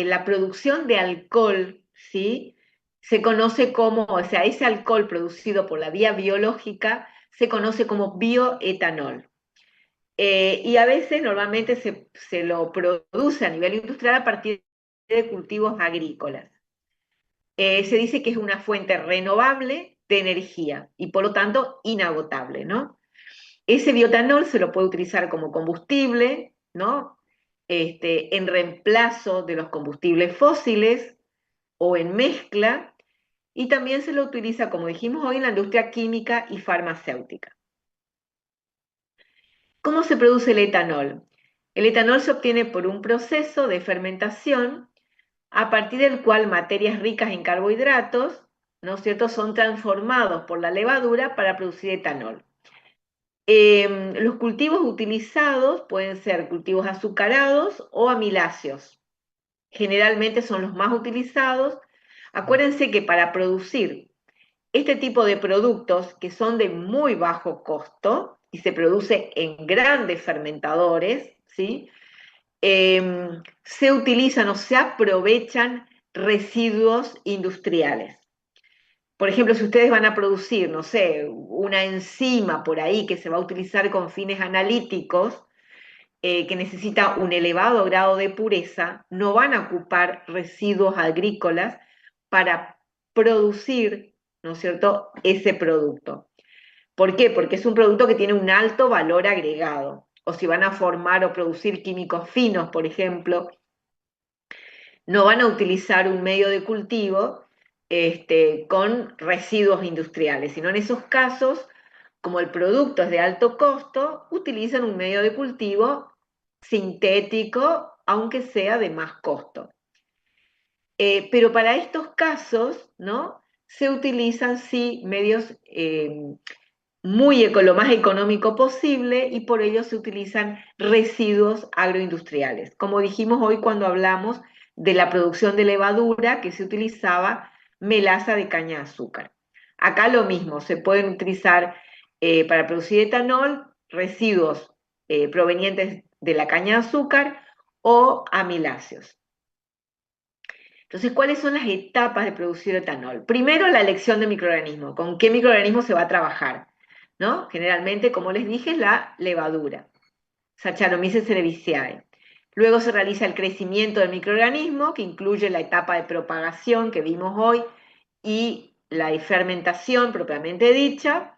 la producción de alcohol, ¿sí? Se conoce como, o sea, ese alcohol producido por la vía biológica se conoce como bioetanol. Y a veces normalmente se lo produce a nivel industrial a partir de cultivos agrícolas. Se dice que es una fuente renovable de energía y por lo tanto inagotable, ¿no? Ese bioetanol se lo puede utilizar como combustible, ¿no? En reemplazo de los combustibles fósiles o en mezcla, y también se lo utiliza, como dijimos hoy, en la industria química y farmacéutica. ¿Cómo se produce el etanol? El etanol se obtiene por un proceso de fermentación a partir del cual materias ricas en carbohidratos, ¿no es cierto?, son transformados por la levadura para producir etanol. Los cultivos utilizados pueden ser cultivos azucarados o amiláceos. Generalmente son los más utilizados. Acuérdense que para producir este tipo de productos que son de muy bajo costo y se produce en grandes fermentadores, ¿sí? Se utilizan o se aprovechan residuos industriales. Por ejemplo, si ustedes van a producir, no sé, una enzima por ahí que se va a utilizar con fines analíticos, que necesita un elevado grado de pureza, no van a ocupar residuos agrícolas para producir, ¿no es cierto?, ese producto. ¿Por qué? Porque es un producto que tiene un alto valor agregado. O si van a formar o producir químicos finos, por ejemplo, no van a utilizar un medio de cultivo con residuos industriales, sino en esos casos, como el producto es de alto costo, utilizan un medio de cultivo sintético, aunque sea de más costo. Pero para estos casos, ¿no?, se utilizan, sí, medios lo más económico posible, y por ello se utilizan residuos agroindustriales. Como dijimos hoy cuando hablamos de la producción de levadura, que se utilizaba melaza de caña de azúcar. Acá lo mismo, se pueden utilizar para producir etanol residuos provenientes de la caña de azúcar o amiláceos. Entonces, ¿cuáles son las etapas de producir etanol? Primero, la elección de microorganismo. ¿Con qué microorganismo se va a trabajar? ¿No? Generalmente, como les dije, es la levadura, Saccharomyces cerevisiae. Luego se realiza el crecimiento del microorganismo, que incluye la etapa de propagación que vimos hoy y la fermentación propiamente dicha,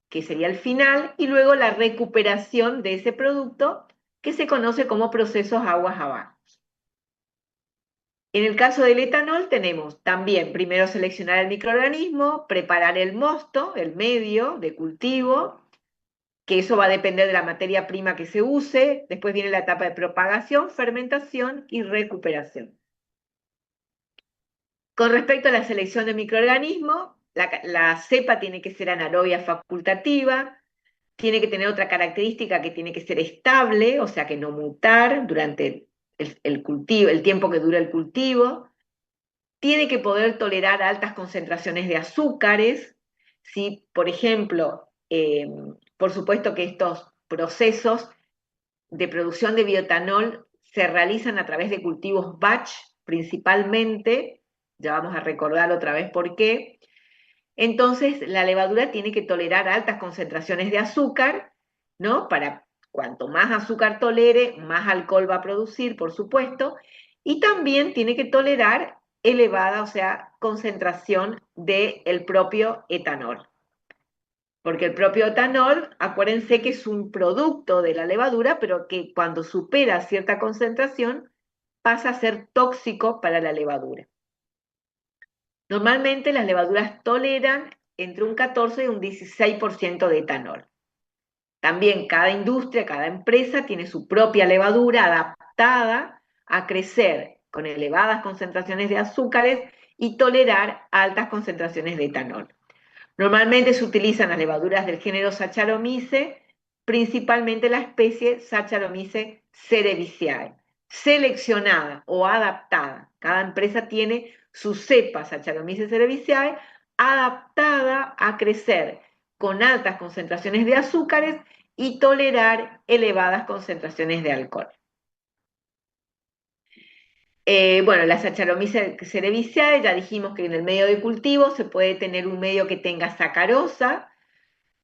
que sería el final, y luego la recuperación de ese producto, que se conoce como procesos aguas abajo. En el caso del etanol tenemos también primero seleccionar el microorganismo, preparar el mosto, el medio de cultivo, que eso va a depender de la materia prima que se use. Después viene la etapa de propagación, fermentación y recuperación. Con respecto a la selección de microorganismo, la cepa tiene que ser anaerobia facultativa, tiene que tener otra característica, que tiene que ser estable, o sea que no mutar durante el cultivo, el tiempo que dura el cultivo, tiene que poder tolerar altas concentraciones de azúcares, ¿sí? Por ejemplo, por supuesto que estos procesos de producción de bioetanol se realizan a través de cultivos batch principalmente, ya vamos a recordar otra vez por qué. Entonces, la levadura tiene que tolerar altas concentraciones de azúcar, ¿no? Para cuanto más azúcar tolere, más alcohol va a producir, por supuesto, y también tiene que tolerar elevada, o sea, concentración del propio etanol. Porque el propio etanol, acuérdense que es un producto de la levadura, pero que cuando supera cierta concentración pasa a ser tóxico para la levadura. Normalmente las levaduras toleran entre un 14 y un 16% de etanol. También cada industria, cada empresa tiene su propia levadura adaptada a crecer con elevadas concentraciones de azúcares y tolerar altas concentraciones de etanol. Normalmente se utilizan las levaduras del género Saccharomyces, principalmente la especie Saccharomyces cerevisiae, seleccionada o adaptada. Cada empresa tiene su cepa Saccharomyces cerevisiae adaptada a crecer con altas concentraciones de azúcares y tolerar elevadas concentraciones de alcohol. Bueno, la Saccharomyces cerevisiae, ya dijimos que en el medio de cultivo se puede tener un medio que tenga sacarosa,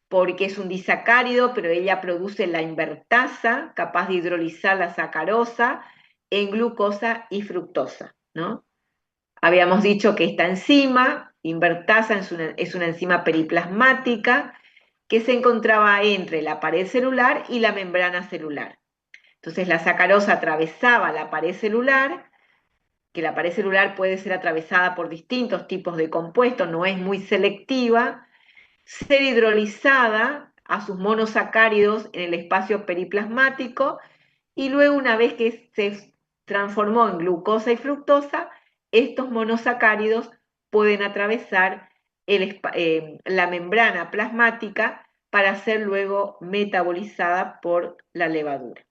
porque es un disacárido, pero ella produce la invertasa, capaz de hidrolizar la sacarosa en glucosa y fructosa, ¿no? Habíamos dicho que esta enzima, invertasa, es una enzima periplasmática que se encontraba entre la pared celular y la membrana celular. Entonces la sacarosa atravesaba la pared celular, que la pared celular puede ser atravesada por distintos tipos de compuestos, no es muy selectiva, ser hidrolizada a sus monosacáridos en el espacio periplasmático y luego una vez que se transformó en glucosa y fructosa, estos monosacáridos pueden atravesar la membrana plasmática para ser luego metabolizada por la levadura.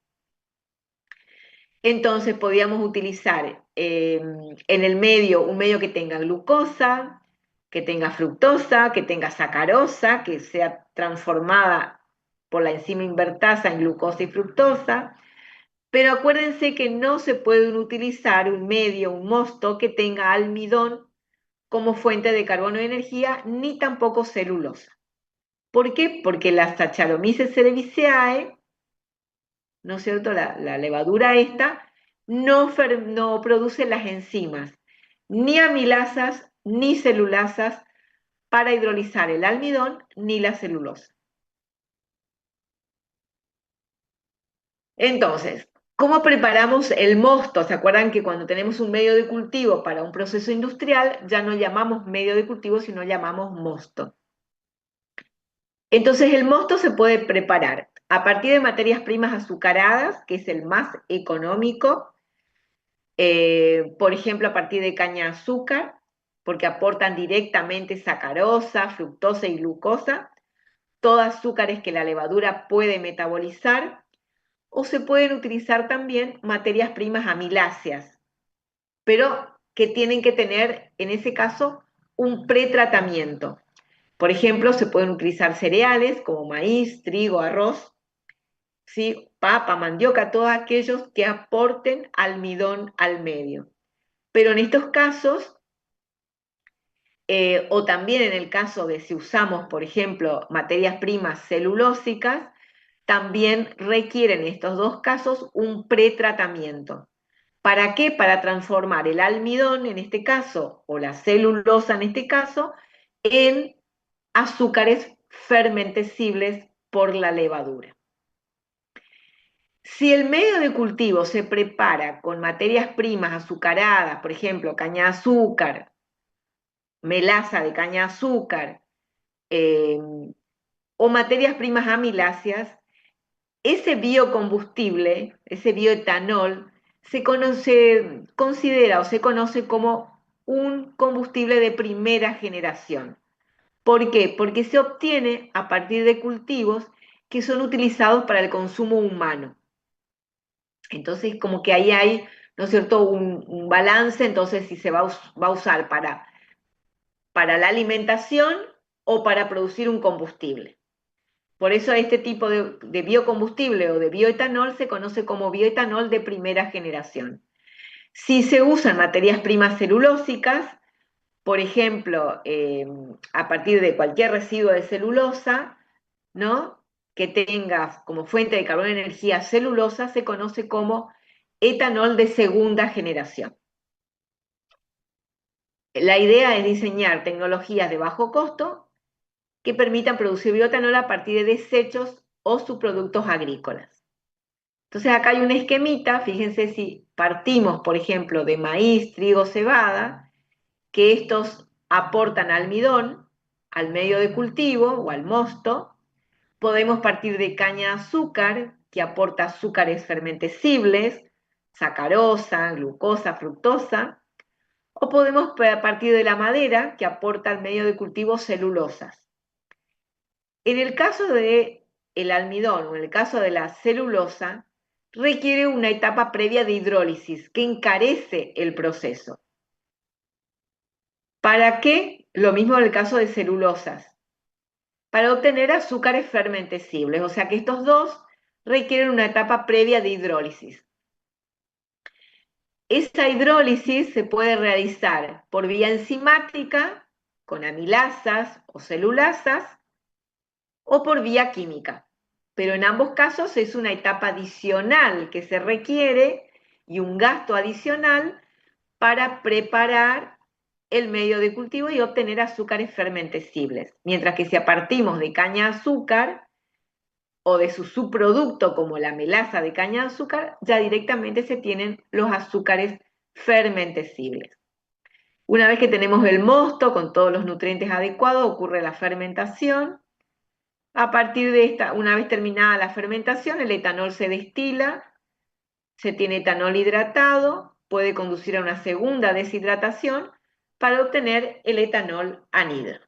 Entonces podíamos utilizar en el medio un medio que tenga glucosa, que tenga fructosa, que tenga sacarosa, que sea transformada por la enzima invertasa en glucosa y fructosa, pero acuérdense que no se puede utilizar un medio, un mosto que tenga almidón como fuente de carbono y energía, ni tampoco celulosa. ¿Por qué? Porque la Saccharomyces cerevisiae, ¿no es cierto? La levadura esta no produce las enzimas, ni amilasas, ni celulasas, para hidrolizar el almidón ni la celulosa. Entonces, ¿cómo preparamos el mosto? ¿Se acuerdan que cuando tenemos un medio de cultivo para un proceso industrial, ya no llamamos medio de cultivo, sino llamamos mosto? Entonces, el mosto se puede preparar a partir de materias primas azucaradas, que es el más económico, por ejemplo, a partir de caña de azúcar, porque aportan directamente sacarosa, fructosa y glucosa, todos azúcares que la levadura puede metabolizar, o se pueden utilizar también materias primas amiláceas, pero que tienen que tener, en ese caso, un pretratamiento. Por ejemplo, se pueden utilizar cereales como maíz, trigo, arroz, ¿sí? Papa, mandioca, todos aquellos que aporten almidón al medio. Pero en estos casos, o también en el caso de si usamos, por ejemplo, materias primas celulósicas, también requieren en estos dos casos un pretratamiento. ¿Para qué? Para transformar el almidón en este caso, o la celulosa en este caso, en azúcares fermentecibles por la levadura. Si el medio de cultivo se prepara con materias primas azucaradas, por ejemplo, caña de azúcar, melaza de caña de azúcar, o materias primas amiláceas, ese biocombustible, ese bioetanol, se considera o se conoce como un combustible de primera generación. ¿Por qué? Porque se obtiene a partir de cultivos que son utilizados para el consumo humano. Entonces, como que ahí hay, ¿no es cierto?, un balance, entonces si se va a usar para la alimentación o para producir un combustible. Por eso este tipo de biocombustible o de bioetanol se conoce como bioetanol de primera generación. Si se usan materias primas celulósicas, por ejemplo, a partir de cualquier residuo de celulosa, ¿no?, que tenga como fuente de carbono y energía celulosa, se conoce como etanol de segunda generación. La idea es diseñar tecnologías de bajo costo que permitan producir bioetanol a partir de desechos o subproductos agrícolas. Entonces acá hay un esquemita, fíjense si partimos, por ejemplo, de maíz, trigo, cebada, que estos aportan almidón al medio de cultivo o al mosto. Podemos partir de caña de azúcar, que aporta azúcares fermentescibles, sacarosa, glucosa, fructosa, o podemos partir de la madera, que aporta al medio de cultivo celulosas. En el caso del almidón o en el caso de la celulosa, requiere una etapa previa de hidrólisis que encarece el proceso. ¿Para qué? Lo mismo en el caso de celulosas. Para obtener azúcares fermentescibles, o sea que estos dos requieren una etapa previa de hidrólisis. Esa hidrólisis se puede realizar por vía enzimática, con amilasas o celulasas, o por vía química. Pero en ambos casos es una etapa adicional que se requiere y un gasto adicional para preparar el medio de cultivo y obtener azúcares fermentescibles. Mientras que si partimos de caña de azúcar o de su subproducto como la melaza de caña de azúcar, ya directamente se tienen los azúcares fermentescibles. Una vez que tenemos el mosto con todos los nutrientes adecuados, ocurre la fermentación. A partir de esta, una vez terminada la fermentación, el etanol se destila, se tiene etanol hidratado, puede conducir a una segunda deshidratación para obtener el etanol anhidro.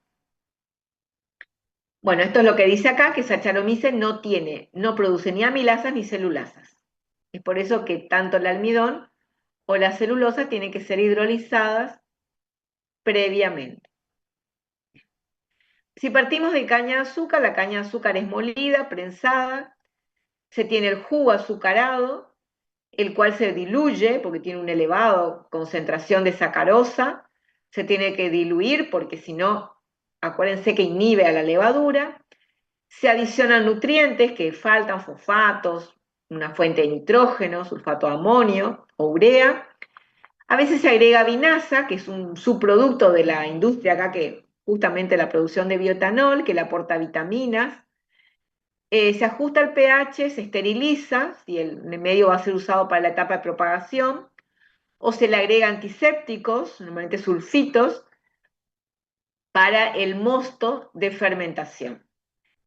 Bueno, esto es lo que dice acá, que Saccharomyces no produce ni amilasas ni celulasas. Es por eso que tanto el almidón o la celulosa tienen que ser hidrolizadas previamente. Si partimos de caña de azúcar, la caña de azúcar es molida, prensada, se tiene el jugo azucarado, el cual se diluye porque tiene una elevada concentración de sacarosa, se tiene que diluir porque si no, acuérdense que inhibe a la levadura, se adicionan nutrientes que faltan, fosfatos, una fuente de nitrógeno, sulfato de amonio o urea, a veces se agrega vinaza, que es un subproducto de la industria acá que justamente la producción de bioetanol, que le aporta vitaminas, se ajusta el pH, se esteriliza, si el medio va a ser usado para la etapa de propagación, o se le agrega antisépticos, normalmente sulfitos, para el mosto de fermentación.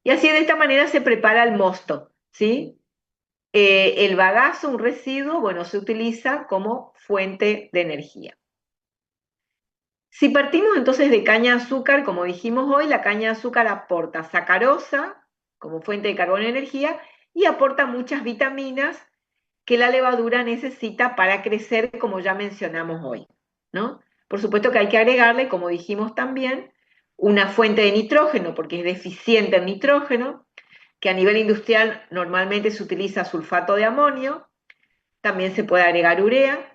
Y así de esta manera se prepara el mosto, ¿sí? El bagazo, un residuo, bueno, se utiliza como fuente de energía. Si partimos entonces de caña de azúcar, como dijimos hoy, la caña de azúcar aporta sacarosa como fuente de carbono y energía y aporta muchas vitaminas que la levadura necesita para crecer, como ya mencionamos hoy, ¿no? Por supuesto que hay que agregarle, como dijimos también, una fuente de nitrógeno, porque es deficiente en nitrógeno, que a nivel industrial normalmente se utiliza sulfato de amonio, también se puede agregar urea,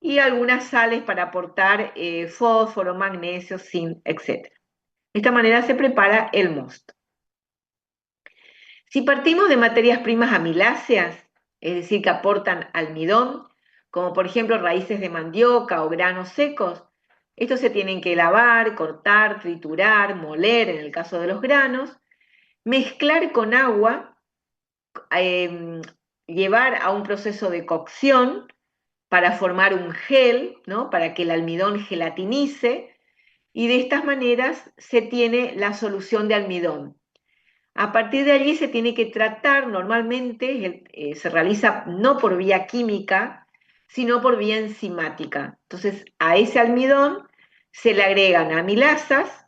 y algunas sales para aportar fósforo, magnesio, zinc, etc. De esta manera se prepara el mosto. Si partimos de materias primas amiláceas, es decir, que aportan almidón, como por ejemplo raíces de mandioca o granos secos, estos se tienen que lavar, cortar, triturar, moler en el caso de los granos, mezclar con agua, llevar a un proceso de cocción para formar un gel, ¿no?, para que el almidón gelatinice, y de estas maneras se tiene la solución de almidón. A partir de allí se tiene que tratar, normalmente se realiza no por vía química, sino por vía enzimática. Entonces, a ese almidón se le agregan amilasas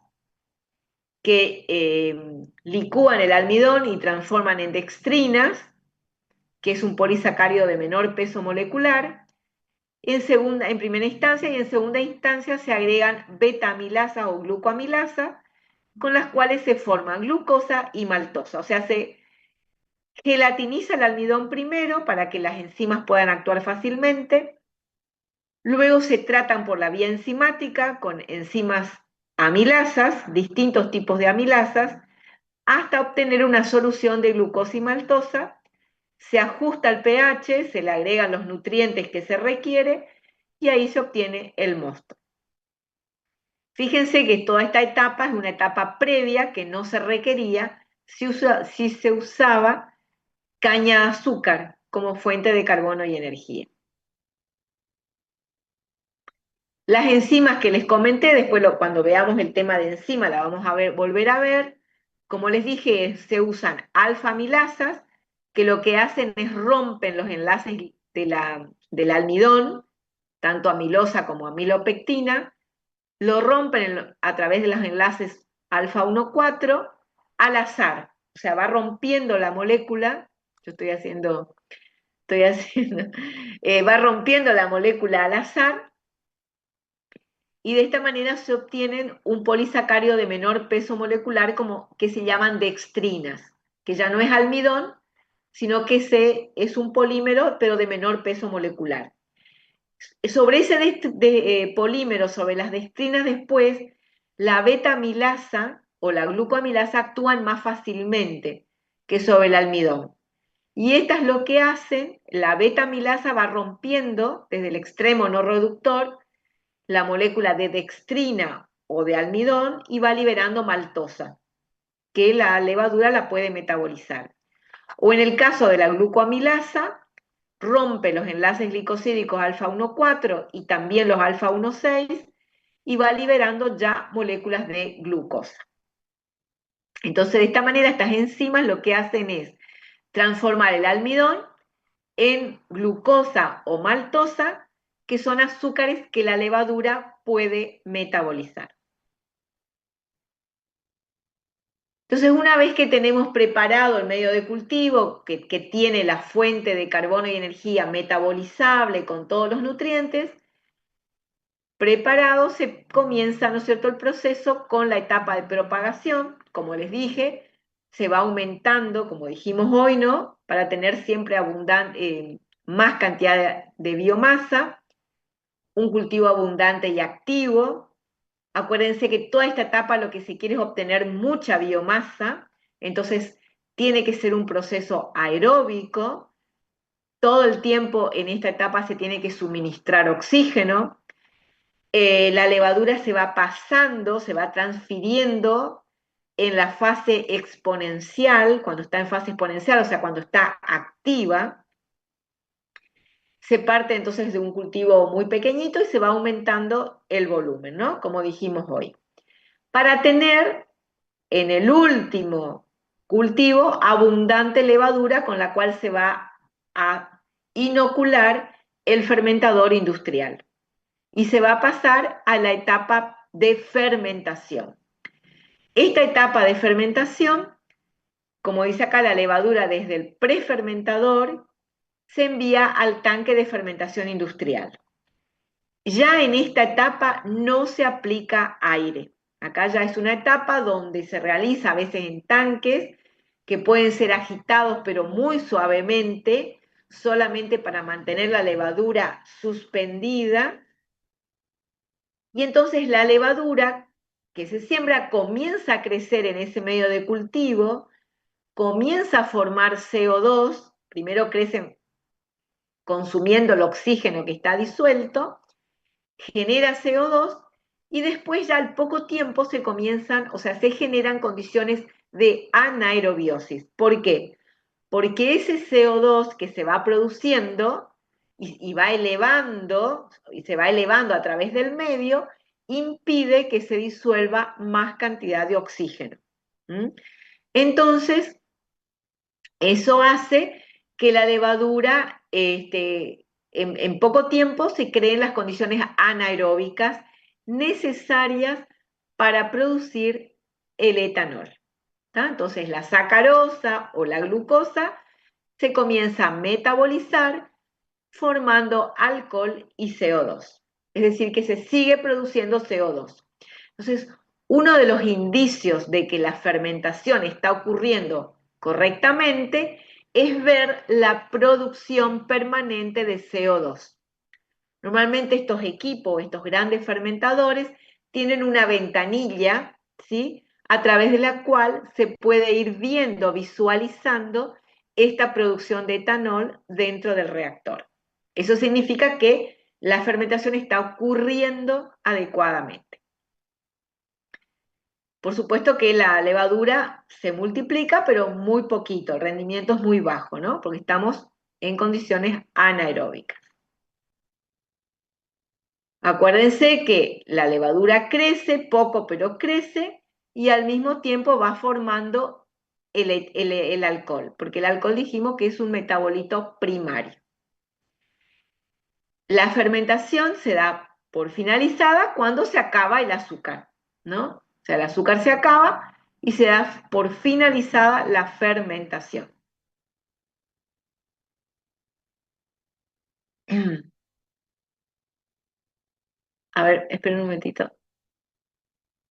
que licúan el almidón y transforman en dextrinas, que es un polisacárido de menor peso molecular. En primera instancia y en segunda instancia se agregan beta-amilasa o glucoamilasa, con las cuales se forman glucosa y maltosa. O sea, se gelatiniza el almidón primero para que las enzimas puedan actuar fácilmente. Luego se tratan por la vía enzimática con enzimas amilasas, distintos tipos de amilasas, hasta obtener una solución de glucosa y maltosa. Se ajusta el pH, se le agregan los nutrientes que se requiere y ahí se obtiene el mosto. Fíjense que toda esta etapa es una etapa previa que no se requería si se usaba caña de azúcar como fuente de carbono y energía. Las enzimas que les comenté, después cuando veamos el tema de enzima la vamos a volver a ver. Como les dije, se usan alfa-amilasas, que lo que hacen es rompen los enlaces del almidón, tanto amilosa como amilopectina, lo rompen a través de los enlaces alfa 1,4 al azar, o sea, va rompiendo la molécula, yo va rompiendo la molécula al azar, y de esta manera se obtienen un polisacárido de menor peso molecular que se llaman dextrinas, que ya no es almidón, sino que es un polímero, pero de menor peso molecular. Sobre ese polímero, sobre las dextrinas después, la beta-amilasa o la glucoamilasa actúan más fácilmente que sobre el almidón. Y estas lo que hacen, la beta-amilasa va rompiendo desde el extremo no reductor la molécula de dextrina o de almidón y va liberando maltosa, que la levadura la puede metabolizar. O en el caso de la glucoamilasa, rompe los enlaces glicosídicos alfa 1,4 y también los alfa 1,6 y va liberando ya moléculas de glucosa. Entonces, de esta manera, estas enzimas lo que hacen es transformar el almidón en glucosa o maltosa, que son azúcares que la levadura puede metabolizar. Entonces, una vez que tenemos preparado el medio de cultivo, que tiene la fuente de carbono y energía metabolizable con todos los nutrientes, preparado se comienza, ¿no es cierto?, el proceso con la etapa de propagación. Como les dije, se va aumentando, como dijimos hoy, ¿no?, para tener siempre más cantidad de biomasa, un cultivo abundante y activo. Acuérdense que toda esta etapa lo que se quiere es obtener mucha biomasa, entonces tiene que ser un proceso aeróbico. Todo el tiempo en esta etapa se tiene que suministrar oxígeno. La levadura se va pasando, se va transfiriendo en la fase exponencial, cuando está en fase exponencial, o sea, cuando está activa. Se parte entonces de un cultivo muy pequeñito y se va aumentando el volumen, ¿no?, como dijimos hoy, para tener en el último cultivo abundante levadura con la cual se va a inocular el fermentador industrial y se va a pasar a la etapa de fermentación. Esta etapa de fermentación, como dice acá, la levadura desde el prefermentador se envía al tanque de fermentación industrial. Ya en esta etapa no se aplica aire. Acá ya es una etapa donde se realiza a veces en tanques que pueden ser agitados pero muy suavemente, solamente para mantener la levadura suspendida. Y entonces la levadura que se siembra comienza a crecer en ese medio de cultivo, comienza a formar CO2, primero crecen consumiendo el oxígeno que está disuelto, genera CO2 y después ya al poco tiempo se generan condiciones de anaerobiosis. ¿Por qué? Porque ese CO2 que se va produciendo y va elevando, y se va elevando a través del medio, impide que se disuelva más cantidad de oxígeno. Entonces, eso hace que la levadura, en poco tiempo se creen las condiciones anaeróbicas necesarias para producir el etanol. Entonces, la sacarosa o la glucosa se comienza a metabolizar formando alcohol y CO2. Es decir, que se sigue produciendo CO2. Entonces, uno de los indicios de que la fermentación está ocurriendo correctamente es ver la producción permanente de CO2. Normalmente estos equipos, estos grandes fermentadores, tienen una ventanilla, ¿sí?, a través de la cual se puede ir viendo, visualizando esta producción de etanol dentro del reactor. Eso significa que la fermentación está ocurriendo adecuadamente. Por supuesto que la levadura se multiplica, pero muy poquito, el rendimiento es muy bajo, ¿no? Porque estamos en condiciones anaeróbicas. Acuérdense que la levadura crece, poco pero crece, y al mismo tiempo va formando el alcohol, porque el alcohol dijimos que es un metabolito primario. La fermentación se da por finalizada cuando se acaba el azúcar, ¿no? O sea, el azúcar se acaba y se da por finalizada la fermentación. A ver, esperen un momentito.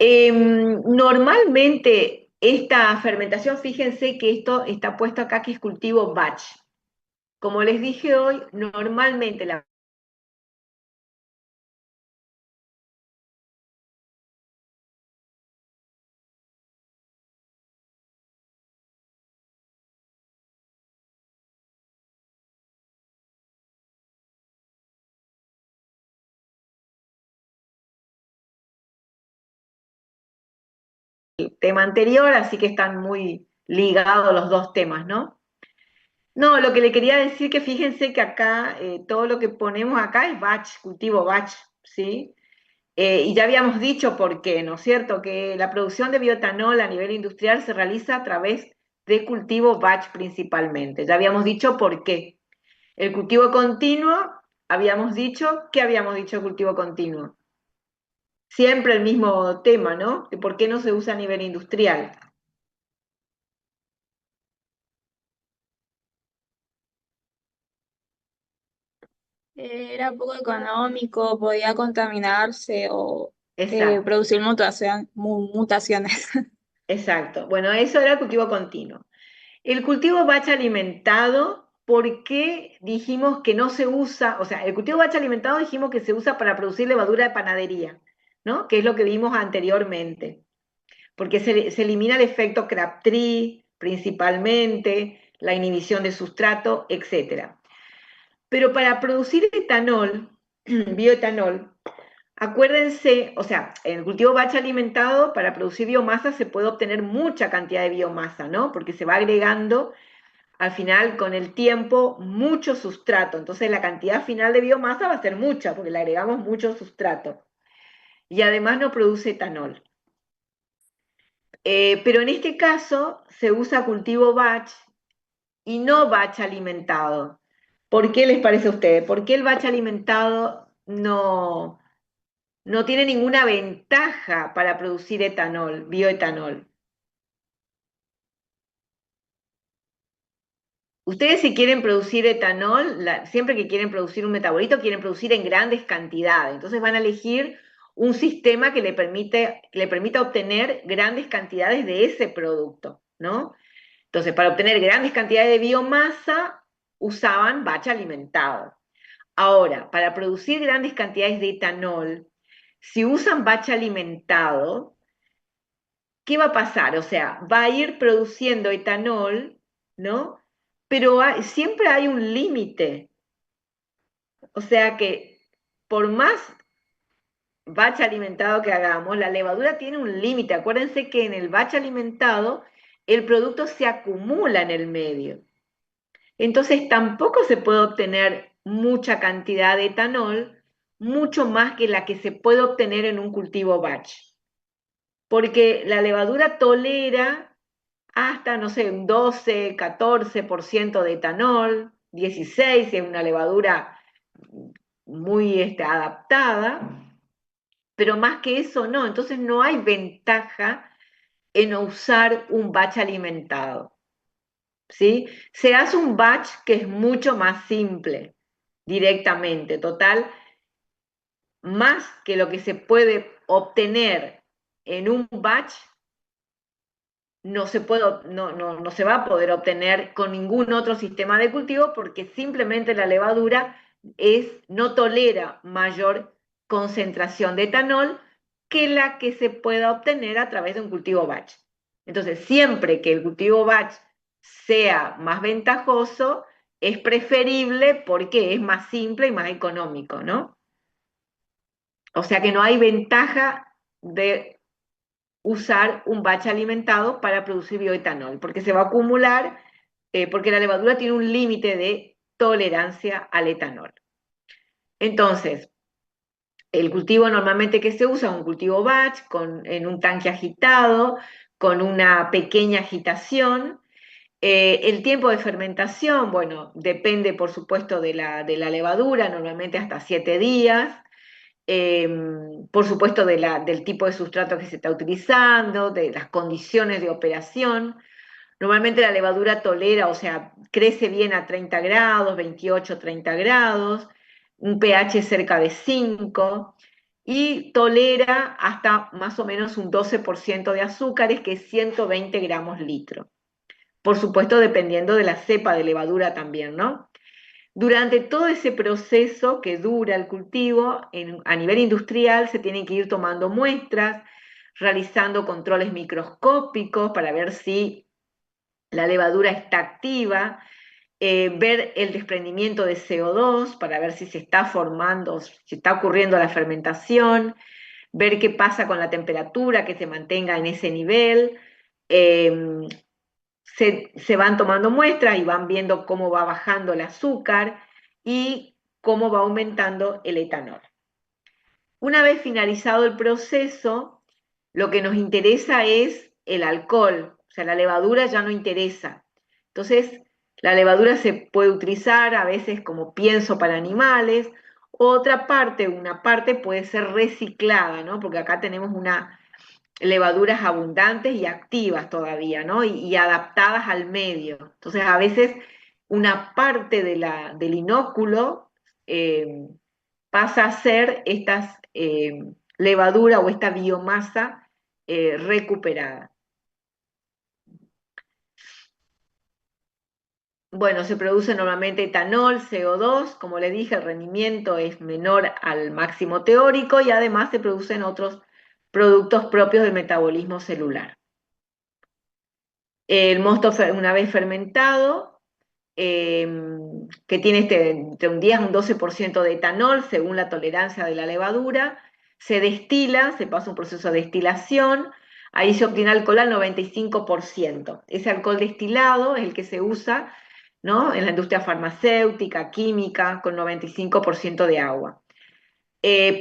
Normalmente esta fermentación, fíjense que esto está puesto acá que es cultivo batch. Como les dije hoy, normalmente la tema anterior, así que están muy ligados los dos temas, ¿no? No, lo que le quería decir que fíjense que acá todo lo que ponemos acá es batch, cultivo batch, ¿sí? Y ya habíamos dicho por qué, ¿no es cierto? Que la producción de bioetanol a nivel industrial se realiza a través de cultivo batch principalmente. Ya habíamos dicho por qué. El cultivo continuo, habíamos dicho, ¿qué habíamos dicho de cultivo continuo? Siempre el mismo tema, ¿no? De por qué no se usa a nivel industrial. Era poco económico, podía contaminarse o Exacto, producir mutaciones. exacto. Bueno, eso era el cultivo continuo. El cultivo batch alimentado, ¿por qué dijimos que no se usa? O sea, el cultivo batch alimentado dijimos que se usa para producir levadura de panadería, ¿no? Que es lo que vimos anteriormente. Porque se elimina el efecto Crabtree principalmente, la inhibición de sustrato, etc. Pero para producir etanol, bioetanol, acuérdense, o sea, en el cultivo batch alimentado, para producir biomasa se puede obtener mucha cantidad de biomasa, ¿no? Porque se va agregando al final, con el tiempo, mucho sustrato. Entonces la cantidad final de biomasa va a ser mucha, porque le agregamos mucho sustrato. Y además no produce etanol. Pero en este caso se usa cultivo batch y no batch alimentado. ¿Por qué les parece a ustedes? ¿Por qué el batch alimentado no tiene ninguna ventaja para producir etanol, bioetanol? Ustedes si quieren producir etanol, siempre que quieren producir un metabolito, quieren producir en grandes cantidades. Entonces van a elegir un sistema que le permita obtener grandes cantidades de ese producto, ¿no? Entonces, para obtener grandes cantidades de biomasa, usaban batch alimentado. Ahora, para producir grandes cantidades de etanol, si usan batch alimentado, ¿qué va a pasar? O sea, va a ir produciendo etanol, ¿no? Pero siempre hay un límite. O sea que por más batch alimentado que hagamos, la levadura tiene un límite. Acuérdense que en el batch alimentado el producto se acumula en el medio. Entonces tampoco se puede obtener mucha cantidad de etanol, mucho más que la que se puede obtener en un cultivo batch. Porque la levadura tolera hasta, no sé, un 12, 14% de etanol, 16 si es una levadura muy adaptada, pero más que eso no. Entonces no hay ventaja en usar un batch alimentado. ¿sí? Se hace un batch que es mucho más simple directamente, total, más que lo que se puede obtener en un batch no se va a poder obtener con ningún otro sistema de cultivo porque simplemente la levadura no tolera mayor concentración de etanol que la que se pueda obtener a través de un cultivo batch. Entonces, siempre que el cultivo batch sea más ventajoso, es preferible porque es más simple y más económico, ¿no? O sea que no hay ventaja de usar un batch alimentado para producir bioetanol, porque se va a acumular, porque la levadura tiene un límite de tolerancia al etanol. Entonces, el cultivo normalmente que se usa es un cultivo batch en un tanque agitado, con una pequeña agitación. El tiempo de fermentación, bueno, depende por supuesto de la levadura, normalmente hasta 7 días. Por supuesto del tipo de sustrato que se está utilizando, de las condiciones de operación. Normalmente la levadura tolera, o sea, crece bien a 30 grados, 28, 30 grados, un pH cerca de 5 y tolera hasta más o menos un 12% de azúcares, que es 120 gramos litro. Por supuesto, dependiendo de la cepa de levadura también, ¿no? Durante todo ese proceso que dura el cultivo, a nivel industrial se tienen que ir tomando muestras, realizando controles microscópicos para ver si la levadura está activa, ver el desprendimiento de CO2 para ver si se está formando, si está ocurriendo la fermentación, ver qué pasa con la temperatura, que se mantenga en ese nivel. Eh, se van tomando muestras y van viendo cómo va bajando el azúcar y cómo va aumentando el etanol. Una vez finalizado el proceso, lo que nos interesa es el alcohol, o sea, la levadura ya no interesa. Entonces, la levadura se puede utilizar a veces como pienso para animales, una parte puede ser reciclada, ¿no? Porque acá tenemos levaduras abundantes y activas todavía, ¿no? Y adaptadas al medio. Entonces, a veces una parte del inóculo pasa a ser esta levadura o esta biomasa recuperada. Bueno, se produce normalmente etanol, CO2, como le dije, el rendimiento es menor al máximo teórico y además se producen otros productos propios del metabolismo celular. El mosto, una vez fermentado, que tiene entre un 10 a un 12% de etanol, según la tolerancia de la levadura, se destila, se pasa un proceso de destilación, ahí se obtiene alcohol al 95%. Ese alcohol destilado es el que se usa, ¿no?, en la industria farmacéutica, química, con 95% de agua.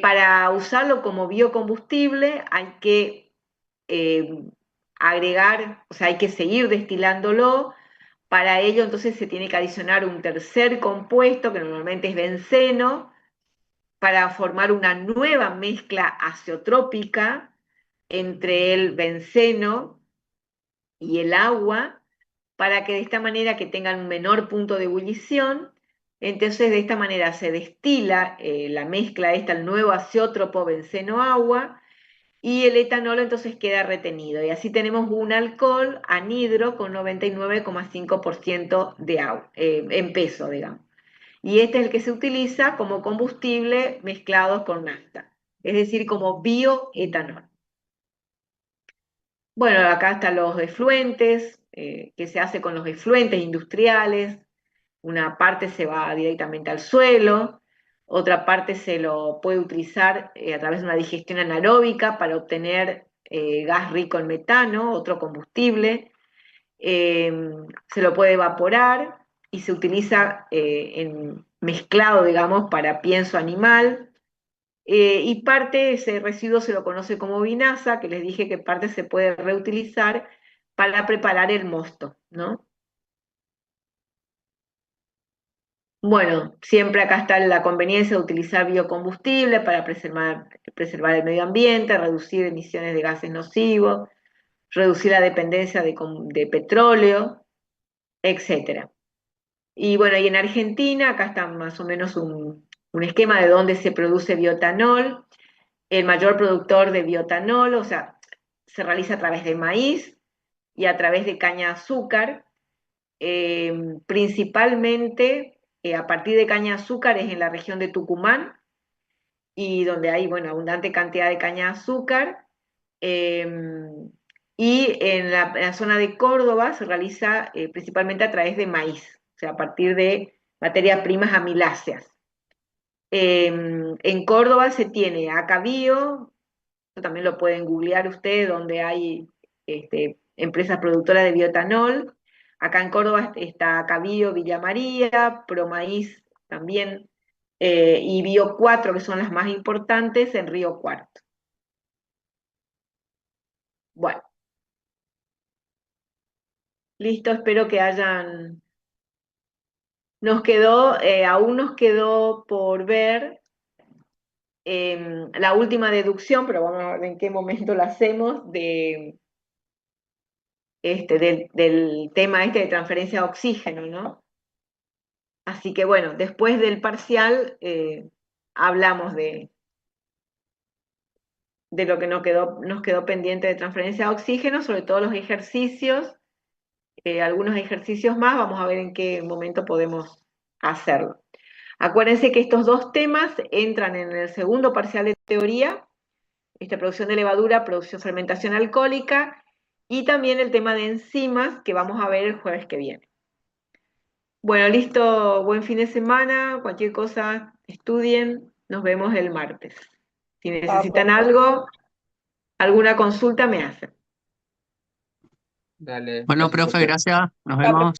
Para usarlo como biocombustible hay que eh, agregar, o sea, hay que seguir destilándolo. Para ello, entonces, se tiene que adicionar un tercer compuesto, que normalmente es benceno, para formar una nueva mezcla azeotrópica entre el benceno y el agua, para que de esta manera que tengan un menor punto de ebullición. Entonces, de esta manera se destila la mezcla esta, el nuevo azeótropo benceno-agua, y el etanol entonces queda retenido. Y así tenemos un alcohol anhidro con 99,5% de agua, en peso, digamos. Y este es el que se utiliza como combustible mezclado con nafta, es decir, como bioetanol. Bueno, acá están los efluentes, que se hace con los efluentes industriales. Una parte se va directamente al suelo, otra parte se lo puede utilizar a través de una digestión anaeróbica para obtener gas rico en metano, otro combustible. Se lo puede evaporar y se utiliza mezclado, digamos, para pienso animal. Y parte, ese residuo se lo conoce como vinaza, que les dije que parte se puede reutilizar para preparar el mosto, ¿no? Bueno, siempre acá está la conveniencia de utilizar biocombustible para preservar el medio ambiente, reducir emisiones de gases nocivos, reducir la dependencia de petróleo. etcétera. Y bueno, y en Argentina, acá está más o menos un esquema de dónde se produce bioetanol. El mayor productor de bioetanol, o sea, se realiza a través de maíz y a través de caña de azúcar. Principalmente a partir de caña de azúcar es en la región de Tucumán y donde hay, bueno, abundante cantidad de caña de azúcar. Y en la zona de Córdoba se realiza principalmente a través de maíz, o sea, a partir de materias primas amiláceas. En Córdoba se tiene Acabío, también lo pueden googlear ustedes, donde hay empresas productoras de bioetanol. Acá en Córdoba está Acabío, Villa María, Promaíz también, y Bio 4, que son las más importantes, en Río Cuarto. Bueno, listo, espero que hayan... aún nos quedó por ver la última deducción, pero vamos a ver en qué momento la hacemos, del tema de transferencia de oxígeno, ¿no? Así que bueno, después del parcial hablamos de lo que nos quedó pendiente de transferencia de oxígeno, sobre todo los ejercicios, algunos ejercicios más, vamos a ver en qué momento podemos hacerlo. Acuérdense que estos dos temas entran en el segundo parcial de teoría, producción de levadura, producción fermentación alcohólica, y también el tema de enzimas que vamos a ver el jueves que viene. Bueno, listo, buen fin de semana, cualquier cosa, estudien, nos vemos el martes. Si necesitan algo, alguna consulta me hacen. Dale, Bueno, gracias, profe, profe. gracias. Nos vemos.